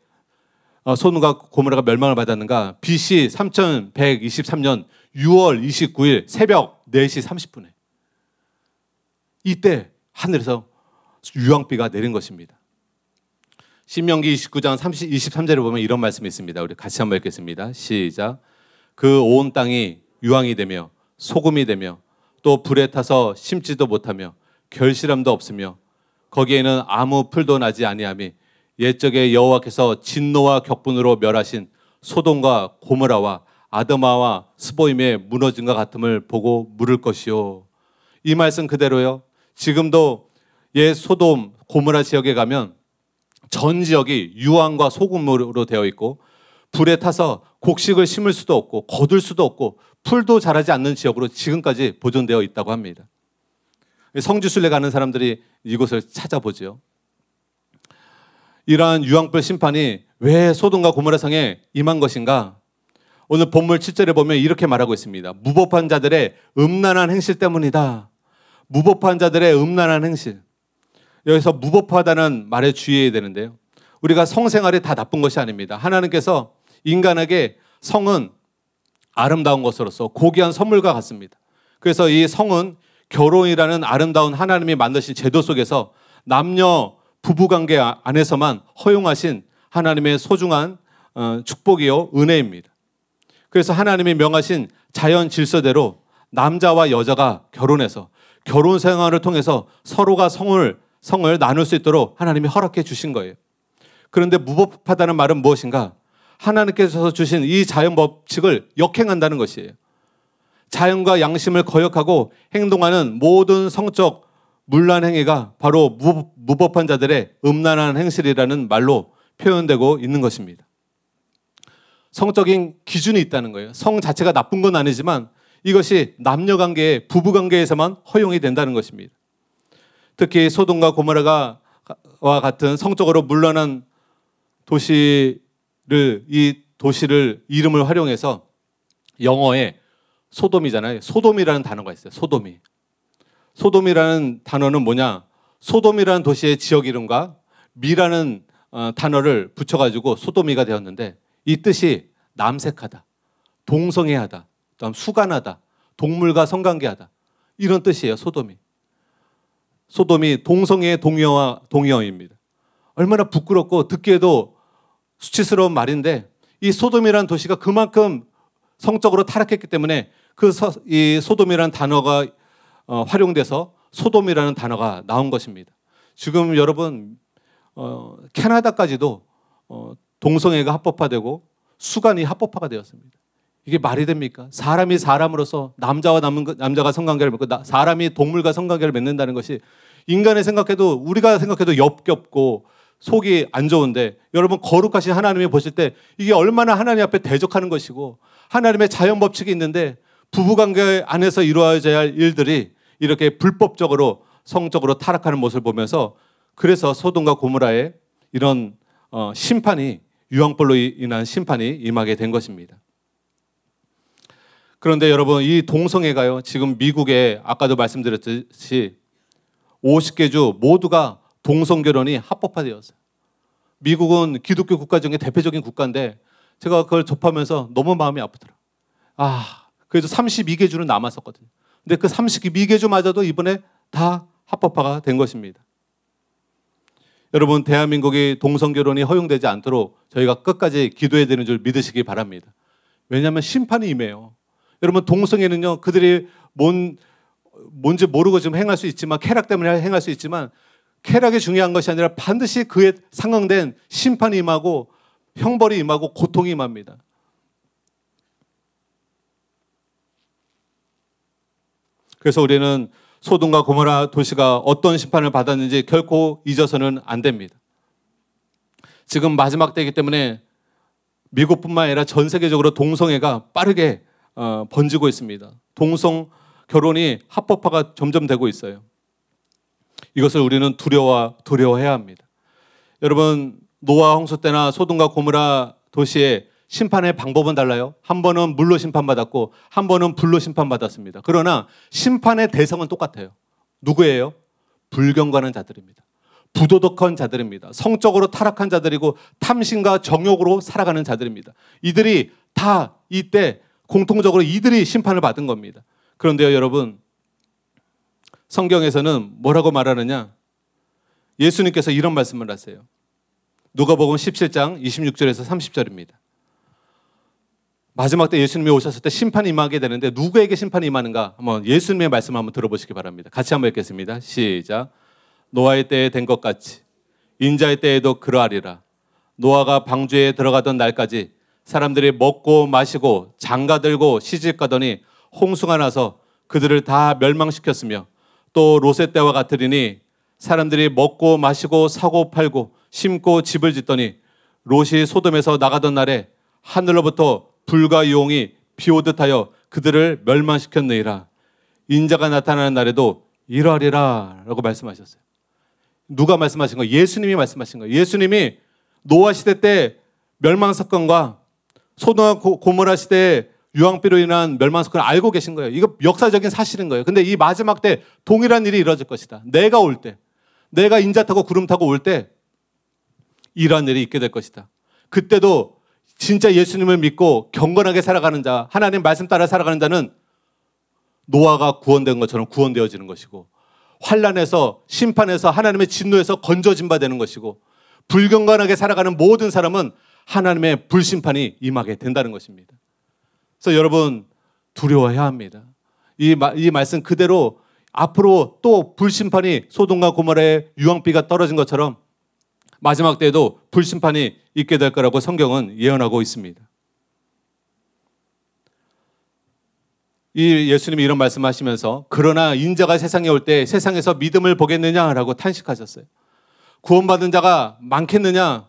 소돔과 고모라가 멸망을 받았는가? BC 3123년 6월 29일 새벽 4시 30분에 이때 하늘에서 유황비가 내린 것입니다. 신명기 29장 23절에 보면 이런 말씀이 있습니다. 우리 같이 한번 읽겠습니다. 시작. 그 온 땅이 유황이 되며 소금이 되며 또 불에 타서 심지도 못하며 결실함도 없으며 거기에는 아무 풀도 나지 아니하며 옛적에 여호와께서 진노와 격분으로 멸하신 소돔과 고모라와 아드마와 스보임의 무너짐과 같음을 보고 물을 것이요. 이 말씀 그대로요. 지금도 옛 소돔 고모라 지역에 가면 전 지역이 유황과 소금으로 되어 있고 불에 타서 곡식을 심을 수도 없고 거둘 수도 없고 풀도 자라지 않는 지역으로 지금까지 보존되어 있다고 합니다. 성지순례 가는 사람들이 이곳을 찾아보죠. 이러한 유황불 심판이 왜 소돔과 고모라 성에 임한 것인가? 오늘 본문 7절에 보면 이렇게 말하고 있습니다. 무법한 자들의 음란한 행실 때문이다. 무법한 자들의 음란한 행실. 여기서 무법하다는 말에 주의해야 되는데요. 우리가 성생활이 다 나쁜 것이 아닙니다. 하나님께서 인간에게 성은 아름다운 것으로서 고귀한 선물과 같습니다. 그래서 이 성은 결혼이라는 아름다운 하나님이 만드신 제도 속에서 남녀 부부관계 안에서만 허용하신 하나님의 소중한 축복이요 은혜입니다. 그래서 하나님이 명하신 자연 질서대로 남자와 여자가 결혼해서 결혼 생활을 통해서 서로가 성을 나눌 수 있도록 하나님이 허락해 주신 거예요. 그런데 무법하다는 말은 무엇인가? 하나님께서 주신 이 자연 법칙을 역행한다는 것이에요. 자연과 양심을 거역하고 행동하는 모든 성적 문란 행위가 바로 무법한 자들의 음란한 행실이라는 말로 표현되고 있는 것입니다. 성적인 기준이 있다는 거예요. 성 자체가 나쁜 건 아니지만 이것이 남녀관계, 부부관계에서만 허용이 된다는 것입니다. 특히 소돔과 고모라와 같은 성적으로 문란한 이 도시를 이름을 활용해서 영어에 소돔이잖아요. 소돔이라는 단어가 있어요. 소돔이. 소돔이라는 단어는 뭐냐? 소돔이라는 도시의 지역 이름과 미라는 단어를 붙여가지고 소돔이가 되었는데 이 뜻이 남색하다, 동성애하다, 그다음 수간하다, 동물과 성관계하다 이런 뜻이에요. 소돔이. 소돔이 동성애의 동의어입니다. 얼마나 부끄럽고 듣기에도 수치스러운 말인데 이 소돔이라는 도시가 그만큼 성적으로 타락했기 때문에 이 소돔이라는 단어가 활용돼서 소돔이라는 단어가 나온 것입니다. 지금 여러분 캐나다까지도 동성애가 합법화되고 수간이 합법화가 되었습니다. 이게 말이 됩니까? 사람이 사람으로서 남자가 성관계를 맺고 사람이 동물과 성관계를 맺는다는 것이 우리가 생각해도 역겹고 속이 안 좋은데 여러분 거룩하신 하나님이 보실 때 이게 얼마나 하나님 앞에 대적하는 것이고 하나님의 자연 법칙이 있는데 부부관계 안에서 이루어져야 할 일들이 이렇게 불법적으로 성적으로 타락하는 모습을 보면서 그래서 소돔과 고모라의 이런 심판이 유황불로 인한 심판이 임하게 된 것입니다. 그런데 여러분 이 동성애가요 지금 미국에 아까도 말씀드렸듯이 50개 주 모두가 동성결혼이 합법화되었어요. 미국은 기독교 국가 중에 대표적인 국가인데 제가 그걸 접하면서 너무 마음이 아프더라고요. 그래도 32개 주는 남았었거든요. 근데 그 32개 주마저도 이번에 다 합법화가 된 것입니다. 여러분 대한민국이 동성결혼이 허용되지 않도록 저희가 끝까지 기도해야 되는 줄 믿으시기 바랍니다. 왜냐하면 심판이 임해요. 여러분 동성애는요 그들이 뭔지 모르고 지금 행할 수 있지만 쾌락 때문에 행할 수 있지만 쾌락이 중요한 것이 아니라 반드시 그에 상응된 심판이 임하고 형벌이 임하고 고통이 임합니다. 그래서 우리는 소돔과 고모라 도시가 어떤 심판을 받았는지 결코 잊어서는 안 됩니다. 지금 마지막 때이기 때문에 미국뿐만 아니라 전 세계적으로 동성애가 빠르게 번지고 있습니다. 동성 결혼이 합법화가 점점 되고 있어요. 이것을 우리는 두려워해야 합니다. 여러분, 노아 홍수 때나 소돔과 고모라 도시의 심판의 방법은 달라요. 한 번은 물로 심판받았고 한 번은 불로 심판받았습니다. 그러나 심판의 대상은 똑같아요. 누구예요? 불경건한 자들입니다. 부도덕한 자들입니다. 성적으로 타락한 자들이고 탐심과 정욕으로 살아가는 자들입니다. 이들이 다 이때 공통적으로 이들이 심판을 받은 겁니다. 그런데요, 여러분, 성경에서는 뭐라고 말하느냐? 예수님께서 이런 말씀을 하세요. 누가복음 17장 26절에서 30절입니다. 마지막 때 예수님이 오셨을 때 심판이 임하게 되는데 누구에게 심판이 임하는가? 한번 예수님의 말씀 한번 들어보시기 바랍니다. 같이 한번 읽겠습니다. 시작. 노아의 때에 된 것 같이 인자의 때에도 그러하리라. 노아가 방주에 들어가던 날까지 사람들이 먹고 마시고 장가들고 시집가더니 홍수가 나서 그들을 다 멸망시켰으며 또 롯의 때와 같으리니 사람들이 먹고 마시고 사고 팔고 심고 집을 짓더니 롯이 소돔에서 나가던 날에 하늘로부터 불과 유홍이 비오듯 하여 그들을 멸망시켰느니라. 인자가 나타나는 날에도 이러하리라 라고 말씀하셨어요. 누가 말씀하신 거예요? 예수님이 말씀하신 거예요. 예수님이 노아 시대 때 멸망사건과 소돔과 고모라 시대의 유황비로 인한 멸망사건을 알고 계신 거예요. 이거 역사적인 사실인 거예요. 근데 이 마지막 때 동일한 일이 이루어질 것이다. 내가 올 때, 내가 인자 타고 구름 타고 올 때 이러한 일이 있게 될 것이다. 그때도 진짜 예수님을 믿고 경건하게 살아가는 자, 하나님 말씀 따라 살아가는 자는 노아가 구원된 것처럼 구원되어지는 것이고 환난에서 심판에서 하나님의 진노에서 건져진 바 되는 것이고 불경건하게 살아가는 모든 사람은 하나님의 불심판이 임하게 된다는 것입니다. 그래서 여러분 두려워해야 합니다. 이 말씀 그대로 앞으로 또 불심판이 소돔과 고모라의 유황비가 떨어진 것처럼 마지막 때에도 불심판이 있게 될 거라고 성경은 예언하고 있습니다. 이 예수님이 이런 말씀하시면서 그러나 인자가 세상에 올 때 세상에서 믿음을 보겠느냐라고 탄식하셨어요. 구원받은 자가 많겠느냐?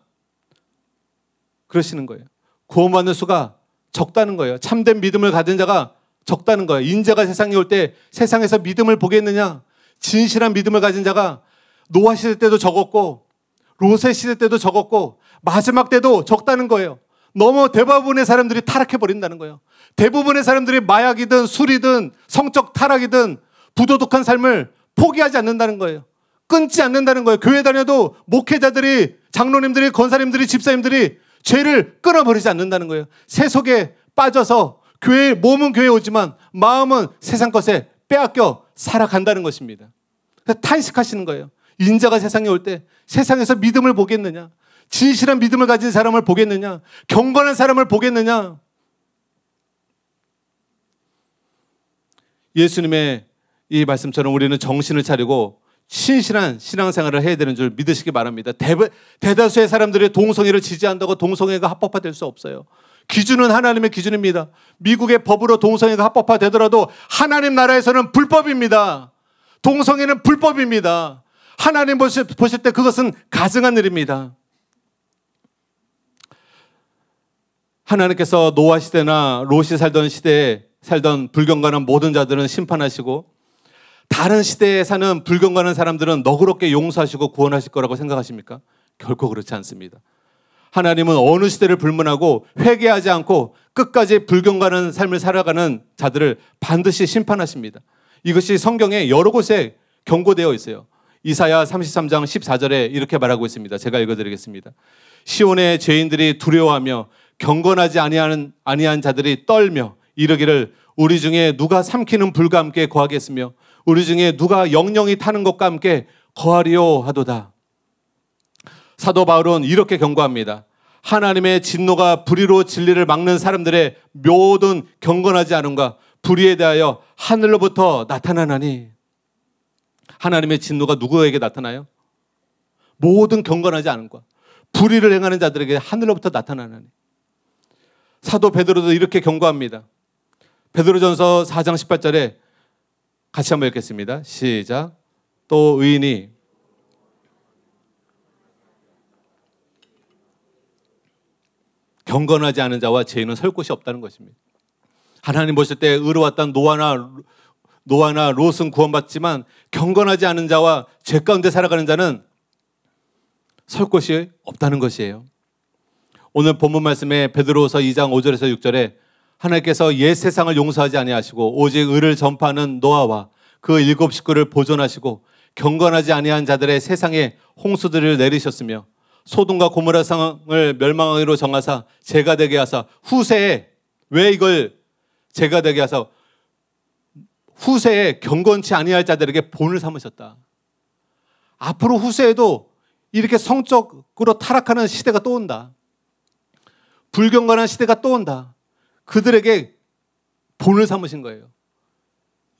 그러시는 거예요. 구원받는 수가 적다는 거예요. 참된 믿음을 가진 자가 적다는 거예요. 인자가 세상에 올 때 세상에서 믿음을 보겠느냐? 진실한 믿음을 가진 자가 노아 시대 때도 적었고 롯의 시대 때도 적었고 마지막 때도 적다는 거예요. 너무 대부분의 사람들이 타락해 버린다는 거예요. 대부분의 사람들이 마약이든 술이든 성적 타락이든 부도덕한 삶을 포기하지 않는다는 거예요. 끊지 않는다는 거예요. 교회 다녀도 목회자들이, 장로님들이, 권사님들이, 집사님들이 죄를 끊어버리지 않는다는 거예요. 세속에 빠져서 몸은 교회에 오지만 마음은 세상 것에 빼앗겨 살아간다는 것입니다. 그래서 탄식하시는 거예요. 인자가 세상에 올 때 세상에서 믿음을 보겠느냐? 진실한 믿음을 가진 사람을 보겠느냐? 경건한 사람을 보겠느냐? 예수님의 이 말씀처럼 우리는 정신을 차리고 신실한 신앙생활을 해야 되는 줄 믿으시기 바랍니다. 대다수의 사람들이 동성애를 지지한다고 동성애가 합법화될 수 없어요. 기준은 하나님의 기준입니다. 미국의 법으로 동성애가 합법화되더라도 하나님 나라에서는 불법입니다. 동성애는 불법입니다. 하나님 보실 때 그것은 가증한 일입니다. 하나님께서 노아 시대나 롯이 살던 시대에 살던 불경건한 모든 자들은 심판하시고 다른 시대에 사는 불경건한 사람들은 너그럽게 용서하시고 구원하실 거라고 생각하십니까? 결코 그렇지 않습니다. 하나님은 어느 시대를 불문하고 회개하지 않고 끝까지 불경건한 삶을 살아가는 자들을 반드시 심판하십니다. 이것이 성경에 여러 곳에 경고되어 있어요. 이사야 33장 14절에 이렇게 말하고 있습니다. 제가 읽어드리겠습니다. 시온의 죄인들이 두려워하며 경건하지 아니한 자들이 떨며 이르기를 우리 중에 누가 삼키는 불과 함께 거하겠으며 우리 중에 누가 영영이 타는 것과 함께 거하리요 하도다. 사도 바울은 이렇게 경고합니다. 하나님의 진노가 불의로 진리를 막는 사람들의 모든 경건하지 않음과 불의에 대하여 하늘로부터 나타나나니. 하나님의 진노가 누구에게 나타나요? 모든 경건하지 않음과 불의를 행하는 자들에게 하늘로부터 나타나나니. 사도 베드로도 이렇게 경고합니다. 베드로전서 4장 18절에 같이 한번 읽겠습니다. 시작. 또 의인이 경건하지 않은 자와 죄인은 설 곳이 없다는 것입니다. 하나님 보실 때 의로웠던 노아나 롯은 구원받지만 경건하지 않은 자와 죄 가운데 살아가는 자는 설 곳이 없다는 것이에요. 오늘 본문 말씀에 베드로후서 2장 5절에서 6절에 하나님께서 옛 세상을 용서하지 아니하시고 오직 의를 전파하는 노아와 그 7 식구를 보존하시고 경건하지 아니한 자들의 세상에 홍수들을 내리셨으며 소돔과 고모라 상을 멸망하기로 정하사 죄가 되게 하사 후세에, 왜 이걸 죄가 되게 하사 후세에 경건치 아니할 자들에게 본을 삼으셨다. 앞으로 후세에도 이렇게 성적으로 타락하는 시대가 또 온다. 불경건한 시대가 또 온다. 그들에게 본을 삼으신 거예요.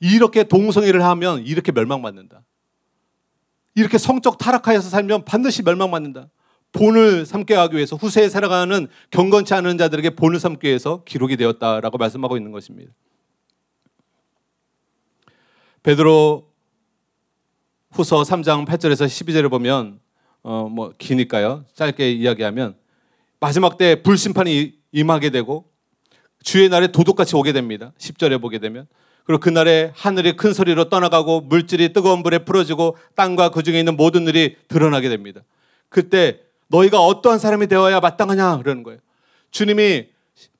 이렇게 동성애를 하면 이렇게 멸망받는다. 이렇게 성적 타락하여서 살면 반드시 멸망받는다. 본을 삼게 하기 위해서 후세에 살아가는 경건치 않은 자들에게 본을 삼기 위해서 기록이 되었다라고 말씀하고 있는 것입니다. 베드로 후서 3장 8절에서 12절을 보면 기니까요. 짧게 이야기하면 마지막 때 불심판이 임하게 되고 주의 날에 도둑같이 오게 됩니다. 10절에 보게 되면. 그리고 그날에 하늘이 큰 소리로 떠나가고 물질이 뜨거운 불에 풀어지고 땅과 그 중에 있는 모든 일이 드러나게 됩니다. 그때 너희가 어떠한 사람이 되어야 마땅하냐 그러는 거예요. 주님이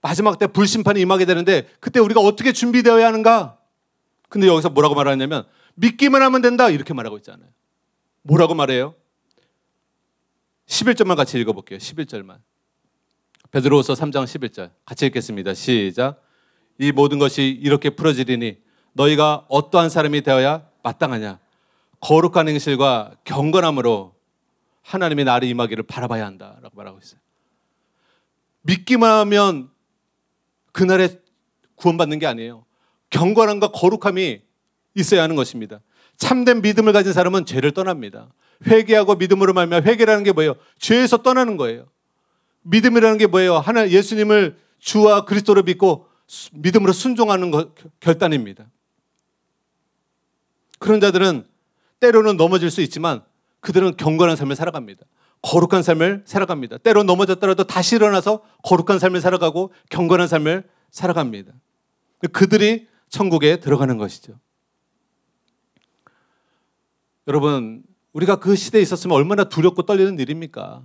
마지막 때 불심판이 임하게 되는데 그때 우리가 어떻게 준비되어야 하는가? 근데 여기서 뭐라고 말하냐면 믿기만 하면 된다 이렇게 말하고 있잖아요. 뭐라고 말해요? 11절만 같이 읽어볼게요. 11절만. 베드로후서 3장 11절 같이 읽겠습니다. 시작. 이 모든 것이 이렇게 풀어지리니 너희가 어떠한 사람이 되어야 마땅하냐? 거룩한 행실과 경건함으로 하나님의 날이 임하기를 바라봐야 한다라고 말하고 있어요. 믿기만 하면 그날에 구원받는 게 아니에요. 경건함과 거룩함이 있어야 하는 것입니다. 참된 믿음을 가진 사람은 죄를 떠납니다. 회개하고 믿음으로 말미암아 회개라는 게 뭐예요? 죄에서 떠나는 거예요. 믿음이라는 게 뭐예요? 예수님을 주와 그리스도로 믿고 믿음으로 순종하는 결단입니다. 그런 자들은 때로는 넘어질 수 있지만 그들은 경건한 삶을 살아갑니다. 거룩한 삶을 살아갑니다. 때로 넘어졌더라도 다시 일어나서 거룩한 삶을 살아가고 경건한 삶을 살아갑니다. 그들이 천국에 들어가는 것이죠. 여러분, 우리가 그 시대에 있었으면 얼마나 두렵고 떨리는 일입니까?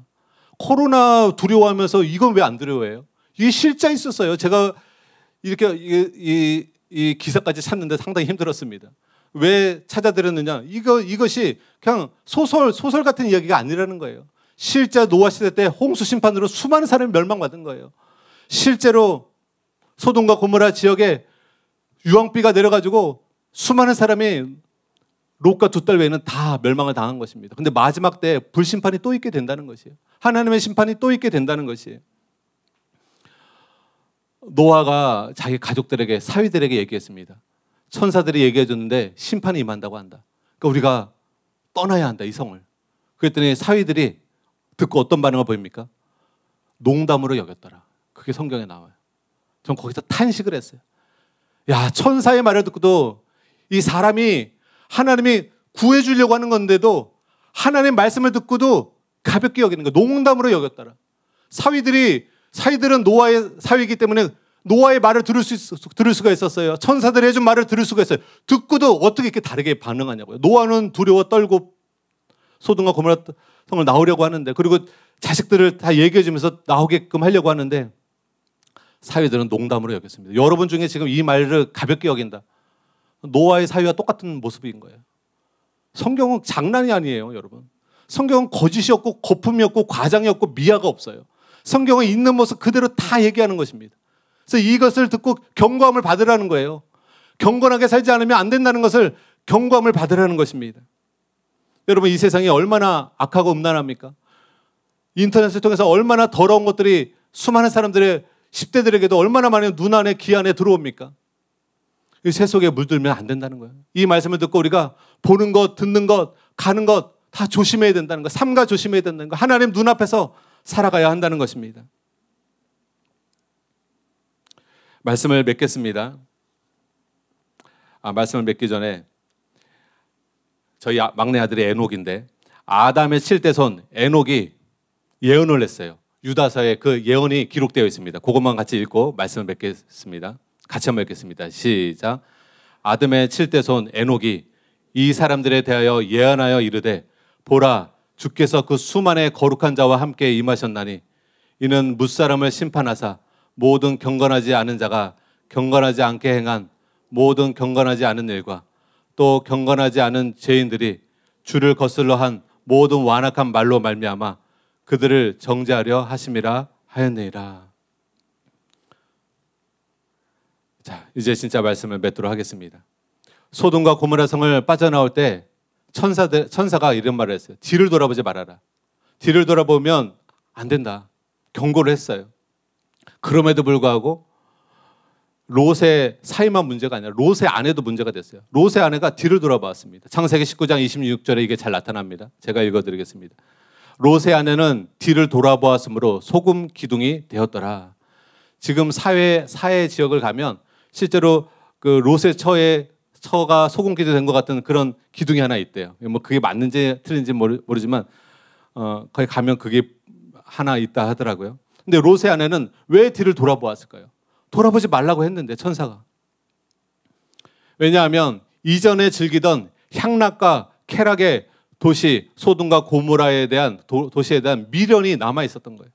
코로나 두려워하면서 이건 왜 안 두려워해요? 이게 실제 있었어요. 제가 이렇게 이 기사까지 찾는데 상당히 힘들었습니다. 왜 찾아드렸느냐? 이것이 그냥 소설 같은 이야기가 아니라는 거예요. 실제 노아 시대 때 홍수 심판으로 수많은 사람이 멸망받은 거예요. 실제로 소돔과 고모라 지역에 유황비가 내려가지고 수많은 사람이 롯과 두 딸 외에는 다 멸망을 당한 것입니다. 근데 마지막 때 불심판이 또 있게 된다는 것이에요. 하나님의 심판이 또 있게 된다는 것이에요. 노아가 자기 가족들에게, 사위들에게 얘기했습니다. 천사들이 얘기해 줬는데 심판이 임한다고 한다. 그러니까 우리가 떠나야 한다, 이 성을. 그랬더니 사위들이 듣고 어떤 반응을 보입니까? 농담으로 여겼더라. 그게 성경에 나와요. 전 거기서 탄식을 했어요. 야, 천사의 말을 듣고도 이 사람이 하나님이 구해주려고 하는 건데도 하나님의 말씀을 듣고도 가볍게 여기는 거예요. 농담으로 여겼더라. 사위들은 노아의 사위이기 때문에 노아의 말을 들을 수가 있었어요. 천사들이 해준 말을 들을 수가 있어요. 듣고도 어떻게 이렇게 다르게 반응하냐고요. 노아는 두려워 떨고 소돔과 고모라 성을 나오려고 하는데, 그리고 자식들을 다 얘기해 주면서 나오게끔 하려고 하는데 사위들은 농담으로 여겼습니다. 여러분 중에 지금 이 말을 가볍게 여긴다. 노아의 사위와 똑같은 모습인 거예요. 성경은 장난이 아니에요, 여러분. 성경은 거짓이 없고 거품이 없고 과장이 없고 미화가 없어요. 성경은 있는 모습 그대로 다 얘기하는 것입니다. 그래서 이것을 듣고 경고함을 받으라는 거예요. 경건하게 살지 않으면 안 된다는 것을 경고함을 받으라는 것입니다. 여러분, 이 세상이 얼마나 악하고 음란합니까? 인터넷을 통해서 얼마나 더러운 것들이 수많은 사람들의 10대들에게도 얼마나 많은 눈 안에 귀 안에 들어옵니까? 이 새 속에 물들면 안 된다는 거예요. 이 말씀을 듣고 우리가 보는 것, 듣는 것, 가는 것 다 조심해야 된다는 것, 삼가 조심해야 된다는 것, 하나님 눈앞에서 살아가야 한다는 것입니다. 말씀을 맺겠습니다. 말씀을 맺기 전에 저희 막내 아들이 에녹인데 아담의 7대 손 에녹이 예언을 했어요. 유다서에 그 예언이 기록되어 있습니다. 그것만 같이 읽고 말씀을 맺겠습니다. 같이 한번 읽겠습니다. 시작. 아담의 7대손 에녹이 이 사람들에 대하여 예언하여 이르되 보라 주께서 그 수만의 거룩한 자와 함께 임하셨나니 이는 뭇사람을 심판하사 모든 경건하지 않은 자가 경건하지 않게 행한 모든 경건하지 않은 일과 또 경건하지 않은 죄인들이 주를 거슬러 한 모든 완악한 말로 말미암아 그들을 정죄하려 하심이라 하였느니라. 자, 이제 진짜 말씀을 맺도록 하겠습니다. 소돔과 고모라 성을 빠져나올 때 천사가 이런 말을 했어요. 뒤를 돌아보지 말아라. 뒤를 돌아보면 안 된다. 경고를 했어요. 그럼에도 불구하고 롯의 사이만 문제가 아니라 롯의 아내도 문제가 됐어요. 롯의 아내가 뒤를 돌아봤습니다. 창세기 19장 26절에 이게 잘 나타납니다. 제가 읽어드리겠습니다. 롯의 아내는 뒤를 돌아보았으므로 소금 기둥이 되었더라. 지금 사해 지역을 가면 실제로 그 롯의 처가 소금 기둥이 된 것 같은 그런 기둥이 하나 있대요. 뭐 그게 맞는지 틀린지 모르지만 거기 가면 그게 하나 있다 하더라고요. 근데 롯의 아내는 왜 뒤를 돌아보았을까요? 돌아보지 말라고 했는데 천사가. 왜냐하면 이전에 즐기던 향락과 쾌락의 도시 소돔과 고모라에 대한 도시에 대한 미련이 남아 있었던 거예요.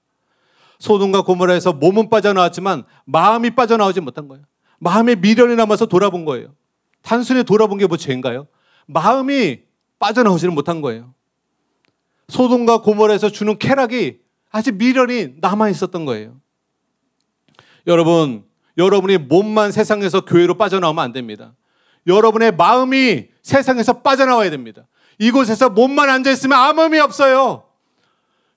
소돔과 고모라에서 몸은 빠져나왔지만 마음이 빠져나오지 못한 거예요. 마음에 미련이 남아서 돌아본 거예요. 단순히 돌아본 게 뭐 죄인가요? 마음이 빠져나오지는 못한 거예요. 소돔과 고모라에서 주는 쾌락이 아직 미련이 남아 있었던 거예요. 여러분이 몸만 세상에서 교회로 빠져나오면 안 됩니다. 여러분의 마음이 세상에서 빠져나와야 됩니다. 이곳에서 몸만 앉아있으면 아무 의미 없어요.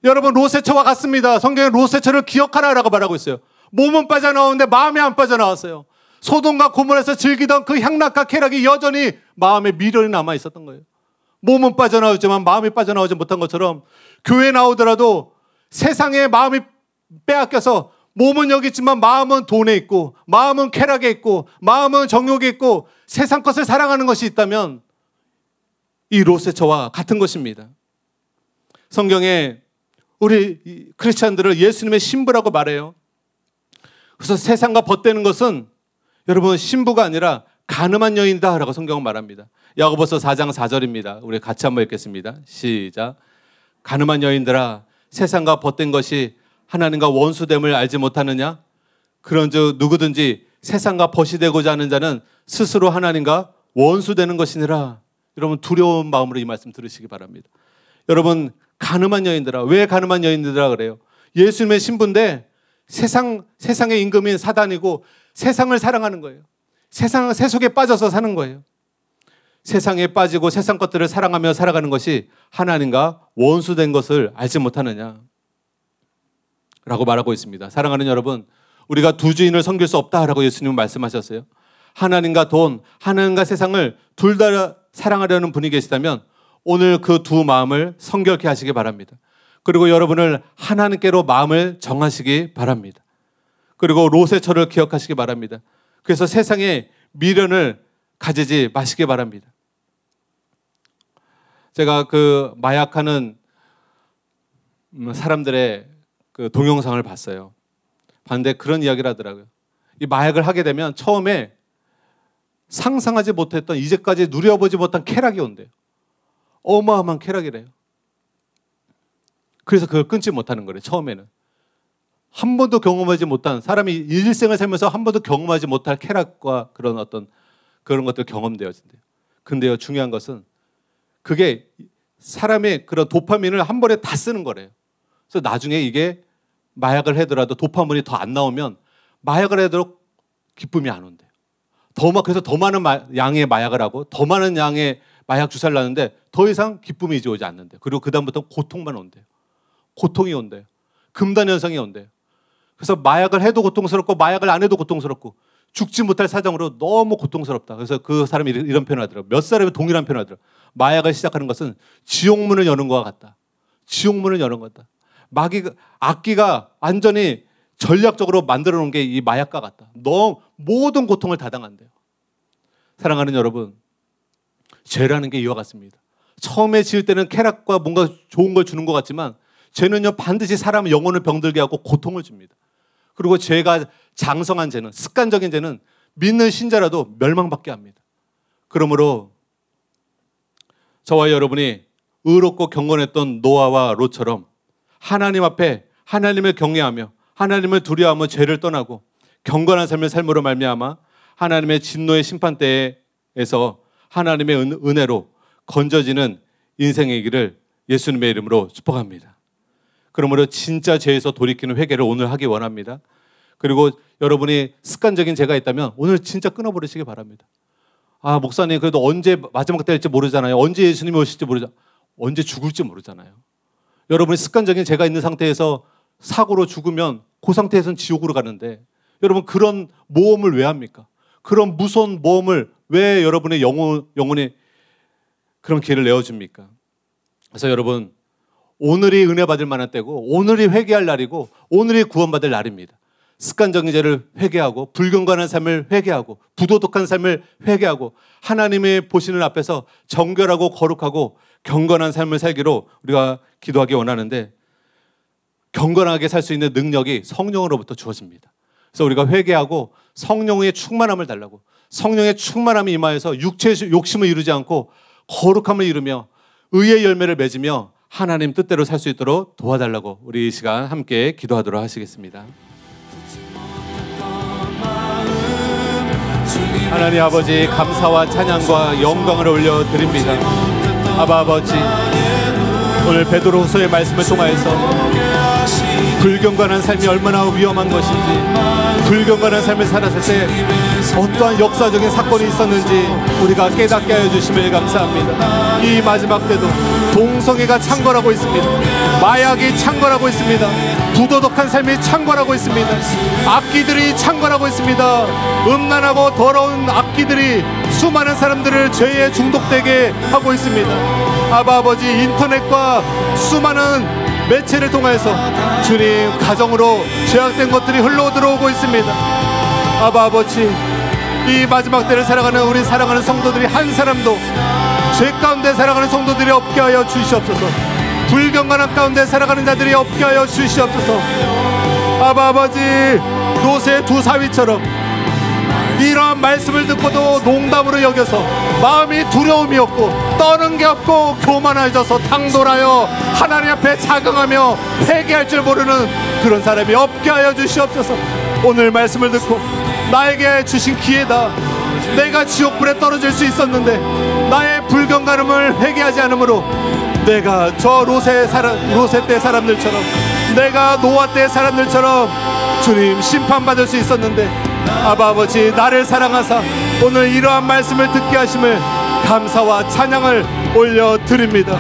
여러분 롯의 처와 같습니다. 성경에 롯의 처를 기억하라라고 말하고 있어요. 몸은 빠져나오는데 마음이 안 빠져나왔어요. 소돔과 고모라에서 즐기던 그 향락과 쾌락이 여전히 마음에 미련이 남아 있었던 거예요. 몸은 빠져나오지만 마음이 빠져나오지 못한 것처럼 교회에 나오더라도 세상에 마음이 빼앗겨서 몸은 여기 있지만 마음은 돈에 있고 마음은 쾌락에 있고 마음은 정욕에 있고 세상 것을 사랑하는 것이 있다면 이 롯의 처와 같은 것입니다. 성경에 우리 크리스찬들을 예수님의 신부라고 말해요. 그래서 세상과 벗대는 것은 여러분 신부가 아니라 가늠한 여인이다 라고 성경은 말합니다. 야고보서 4장 4절입니다. 우리 같이 한번 읽겠습니다. 시작. 가늠한 여인들아 세상과 벗된 것이 하나님과 원수됨을 알지 못하느냐? 그런즉 누구든지 세상과 벗이 되고자 하는 자는 스스로 하나님과 원수되는 것이니라. 여러분 두려운 마음으로 이 말씀 들으시기 바랍니다. 여러분 가늠한 여인들아. 왜 가늠한 여인들아 그래요? 예수님의 신부인데 세상의 임금인 사단이고 세상을 사랑하는 거예요. 세속에 빠져서 사는 거예요. 세상에 빠지고 세상 것들을 사랑하며 살아가는 것이 하나님과 원수된 것을 알지 못하느냐 라고 말하고 있습니다. 사랑하는 여러분, 우리가 두 주인을 섬길 수 없다라고 예수님은 말씀하셨어요. 하나님과 돈, 하나님과 세상을 둘 다 사랑하려는 분이 계시다면 오늘 그 두 마음을 성결케 하시기 바랍니다. 그리고 여러분을 하나님께로 마음을 정하시기 바랍니다. 그리고 롯의 처를 기억하시기 바랍니다. 그래서 세상에 미련을 가지지 마시기 바랍니다. 제가 그 마약하는 사람들의 그 동영상을 봤어요. 봤는데 그런 이야기를 하더라고요. 이 마약을 하게 되면 처음에 상상하지 못했던 이제까지 누려보지 못한 쾌락이 온대요. 어마어마한 쾌락이래요. 그래서 그걸 끊지 못하는 거래요. 처음에는. 한 번도 경험하지 못한 사람이 일생을 살면서 한 번도 경험하지 못할 쾌락과 그런 것들 경험되어진대요. 근데요 중요한 것은 그게 사람의 그런 도파민을 한 번에 다 쓰는 거래요. 그래서 나중에 이게 마약을 하더라도 도파민이 더 안 나오면 마약을 해도 기쁨이 안 온대요. 그래서 더 많은 양의 마약을 하고 더 많은 양의 마약 주사를 놨는데 더 이상 기쁨이 이제 오지 않는데요. 그리고 그다음부터 고통만 온대요. 고통이 온대요. 금단 현상이 온대요. 그래서 마약을 해도 고통스럽고 마약을 안 해도 고통스럽고 죽지 못할 사정으로 너무 고통스럽다. 그래서 그 사람이 이런 표현을 하더라고요. 몇 사람이 동일한 표현을 하더라고요. 마약을 시작하는 것은 지옥문을 여는 것과 같다. 지옥문을 여는 것 같다. 악기가 완전히 전략적으로 만들어 놓은 게 이 마약과 같다. 너무 모든 고통을 다 당한대요. 사랑하는 여러분, 죄라는 게 이와 같습니다. 처음에 지을 때는 쾌락과 뭔가 좋은 걸 주는 것 같지만 죄는요 반드시 사람의 영혼을 병들게 하고 고통을 줍니다. 그리고 죄가 장성한 죄는 습관적인 죄는 믿는 신자라도 멸망받게 합니다. 그러므로 저와 여러분이 의롭고 경건했던 노아와 롯처럼 하나님 앞에 하나님을 경외하며 하나님을 두려워하며 죄를 떠나고 경건한 삶을 삶으로 말미암아 하나님의 진노의 심판대에서 하나님의 은혜로 건져지는 인생의 길을 예수님의 이름으로 축복합니다. 그러므로 진짜 죄에서 돌이키는 회개를 오늘 하기 원합니다. 그리고 여러분이 습관적인 죄가 있다면 오늘 진짜 끊어버리시기 바랍니다. 아, 목사님 그래도 언제 마지막 때일지 모르잖아요. 언제 예수님이 오실지 모르잖아요. 언제 죽을지 모르잖아요. 여러분이 습관적인 죄가 있는 상태에서 사고로 죽으면 그 상태에서는 지옥으로 가는데 여러분 그런 모험을 왜 합니까? 그런 무서운 모험을 왜 여러분의 영혼이 그런 기회를 내어줍니까? 그래서 여러분 오늘이 은혜 받을 만한 때고 오늘이 회개할 날이고 오늘이 구원받을 날입니다. 습관적인 죄를 회개하고 불경건한 삶을 회개하고 부도덕한 삶을 회개하고 하나님의 보시는 앞에서 정결하고 거룩하고 경건한 삶을 살기로 우리가 기도하기 원하는데 경건하게 살 수 있는 능력이 성령으로부터 주어집니다. 그래서 우리가 회개하고 성령의 충만함을 달라고 성령의 충만함이 임하여서 육체의 욕심을 이루지 않고 거룩함을 이루며 의의 열매를 맺으며 하나님 뜻대로 살 수 있도록 도와달라고 우리 이 시간 함께 기도하도록 하시겠습니다. 하나님 아버지 감사와 찬양과 영광을 올려드립니다. 아바 아버지 오늘 베드로후서의 말씀을 통하여서 불경건한 삶이 얼마나 위험한 것인지 불경건한 삶을 살았을 때 어떠한 역사적인 사건이 있었는지 우리가 깨닫게 하여 주심을 감사합니다. 이 마지막 때도 동성애가 창궐하고 있습니다. 마약이 창궐하고 있습니다. 부도덕한 삶이 창궐하고 있습니다. 악기들이 창궐하고 있습니다. 음란하고 더러운 악기들이 수많은 사람들을 죄에 중독되게 하고 있습니다. 아바 아버지 인터넷과 수많은 매체를 통해서 주님 가정으로 죄악된 것들이 흘러 들어오고 있습니다. 아바 아버지 이 마지막 때를 살아가는 우리 사랑하는 성도들이 한 사람도 죄 가운데 살아가는 성도들이 없게 하여 주시옵소서. 불경건한 가운데 살아가는 자들이 없게 하여 주시옵소서. 아바 아버지 노새 두 사위처럼 이러한 말씀을 듣고도 농담으로 여겨서 마음이 두려움이 없고 떠는 게 없고 교만해져서 당돌하여 하나님 앞에 자긍하며 회개할 줄 모르는 그런 사람이 없게 하여 주시옵소서. 오늘 말씀을 듣고 나에게 주신 기회다. 내가 지옥불에 떨어질 수 있었는데 나의 불경건함을 회개하지 않으므로 내가 저 로세 때 사람들처럼 내가 노아 때 사람들처럼 주님 심판받을 수 있었는데 아바 아버지 나를 사랑하사 오늘 이러한 말씀을 듣게 하심을 감사와 찬양을 올려드립니다.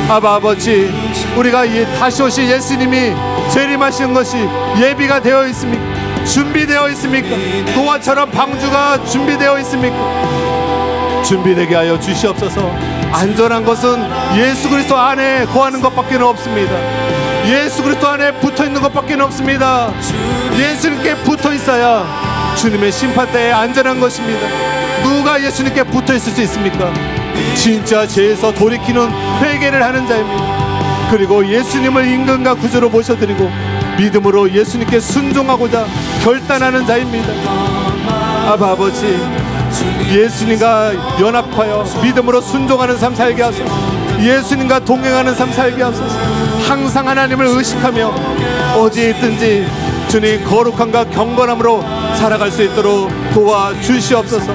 아바 아버지 우리가 다시 오실 예수님이 재림하시는 것이 예비가 되어 있습니까? 준비되어 있습니까? 노아처럼 방주가 준비되어 있습니까? 준비되게 하여 주시옵소서. 안전한 것은 예수 그리스도 안에 거하는 것밖에 없습니다. 예수 그리스도 안에 붙어있는 것밖에 없습니다. 예수님께 붙어있어야 주님의 심판대에 안전한 것입니다. 누가 예수님께 붙어있을 수 있습니까? 진짜 죄에서 돌이키는 회개를 하는 자입니다. 그리고 예수님을 임금과 구주로 모셔드리고 믿음으로 예수님께 순종하고자 결단하는 자입니다. 아바 아버지 예수님과 연합하여 믿음으로 순종하는 삶 살게 하소서. 예수님과 동행하는 삶 살게 하소서. 항상 하나님을 의식하며 어디에 있든지 주님 거룩함과 경건함으로 살아갈 수 있도록 도와주시옵소서.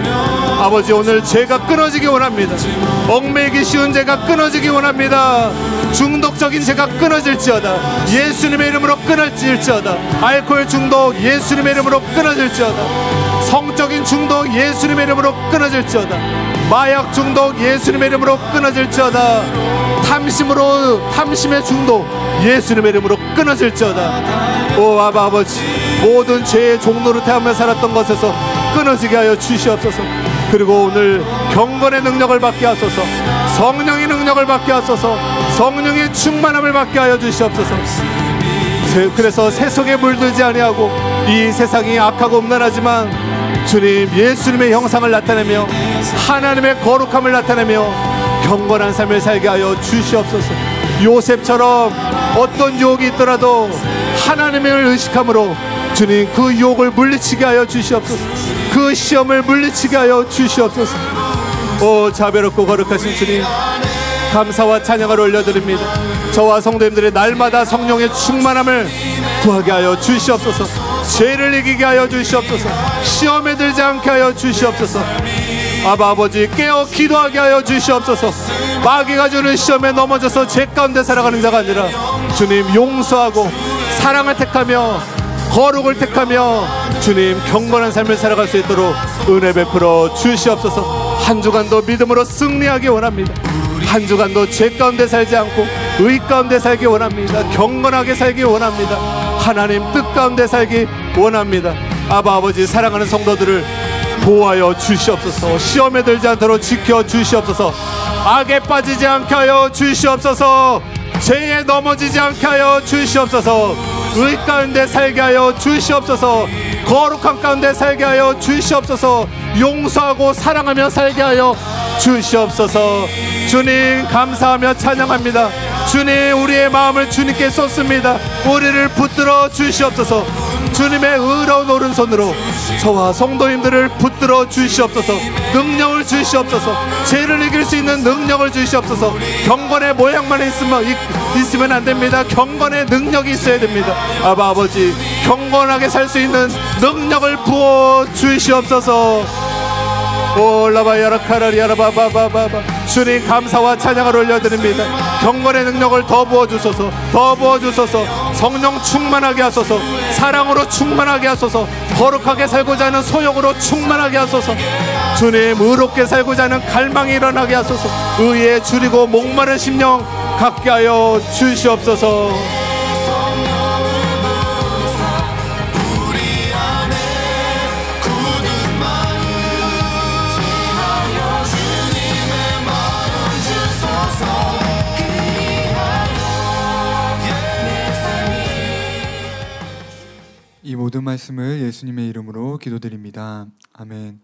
아버지 오늘 죄가 끊어지기 원합니다. 얽매이기 쉬운 죄가 끊어지기 원합니다. 중독적인 죄가 끊어질지어다. 예수님의 이름으로 끊어질지어다. 알코올 중독 예수님의 이름으로 끊어질지어다. 성적인 중독 예수님의 이름으로 끊어질지어다. 마약 중독 예수님의 이름으로 끊어질지어다. 탐심의 중독 예수님의 이름으로 끊어질지어다. 오 아바 아버지 모든 죄의 종로를 태우며 살았던 것에서 끊어지게 하여 주시옵소서. 그리고 오늘 경건의 능력을 받게 하소서. 성령의 능력을 받게 하소서. 성령의 충만함을 받게 하여 주시옵소서. 그래서 세속에 물들지 아니하고 이 세상이 악하고 음란하지만 주님 예수님의 형상을 나타내며 하나님의 거룩함을 나타내며 경건한 삶을 살게 하여 주시옵소서. 요셉처럼 어떤 유혹이 있더라도 하나님을 의식함으로 주님 그 유혹을 물리치게 하여 주시옵소서. 그 시험을 물리치게 하여 주시옵소서. 오 자비롭고 거룩하신 주님, 감사와 찬양을 올려드립니다. 저와 성도님들의 날마다 성령의 충만함을 구하게 하여 주시옵소서. 죄를 이기게 하여 주시옵소서. 시험에 들지 않게 하여 주시옵소서. 아버지 깨어 기도하게 하여 주시옵소서. 마귀가 주는 시험에 넘어져서 죄 가운데 살아가는 자가 아니라 주님 용서하고 사랑을 택하며 거룩을 택하며 주님 경건한 삶을 살아갈 수 있도록 은혜 베풀어 주시옵소서. 한 주간도 믿음으로 승리하기 원합니다. 한 주간도 죄 가운데 살지 않고 의 가운데 살기 원합니다. 경건하게 살기 원합니다. 하나님 뜻 가운데 살기 원합니다. 아버지 사랑하는 성도들을 보호하여 주시옵소서. 시험에 들지 않도록 지켜 주시옵소서. 악에 빠지지 않게 하여 주시옵소서. 죄에 넘어지지 않게 하여 주시옵소서. 의 가운데 살게 하여 주시옵소서. 거룩한 가운데 살게 하여 주시옵소서. 용서하고 사랑하며 살게 하여 주시옵소서. 주님 감사하며 찬양합니다. 주님 우리의 마음을 주님께 쏟습니다. 우리를 붙들어 주시옵소서. 주님의 의로운 오른손으로 저와 성도님들을 붙들어 주시옵소서. 능력을 주시옵소서. 죄를 이길 수 있는 능력을 주시옵소서. 경건의 모양만 있으면 안 됩니다. 경건의 능력이 있어야 됩니다. 아버지 경건하게 살 수 있는 능력을 부어 주시옵소서. 올라바야라카라리아라바바바바. 주님 감사와 찬양을 올려드립니다. 경건의 능력을 더 부어주소서. 더 부어주소서. 성령 충만하게 하소서. 사랑으로 충만하게 하소서. 거룩하게 살고자 하는 소욕으로 충만하게 하소서. 주님 의롭게 살고자 하는 갈망이 일어나게 하소서. 의에 줄이고 목마른 심령 갖게 하여 주시옵소서. 이 모든 말씀을 예수님의 이름으로 기도드립니다. 아멘.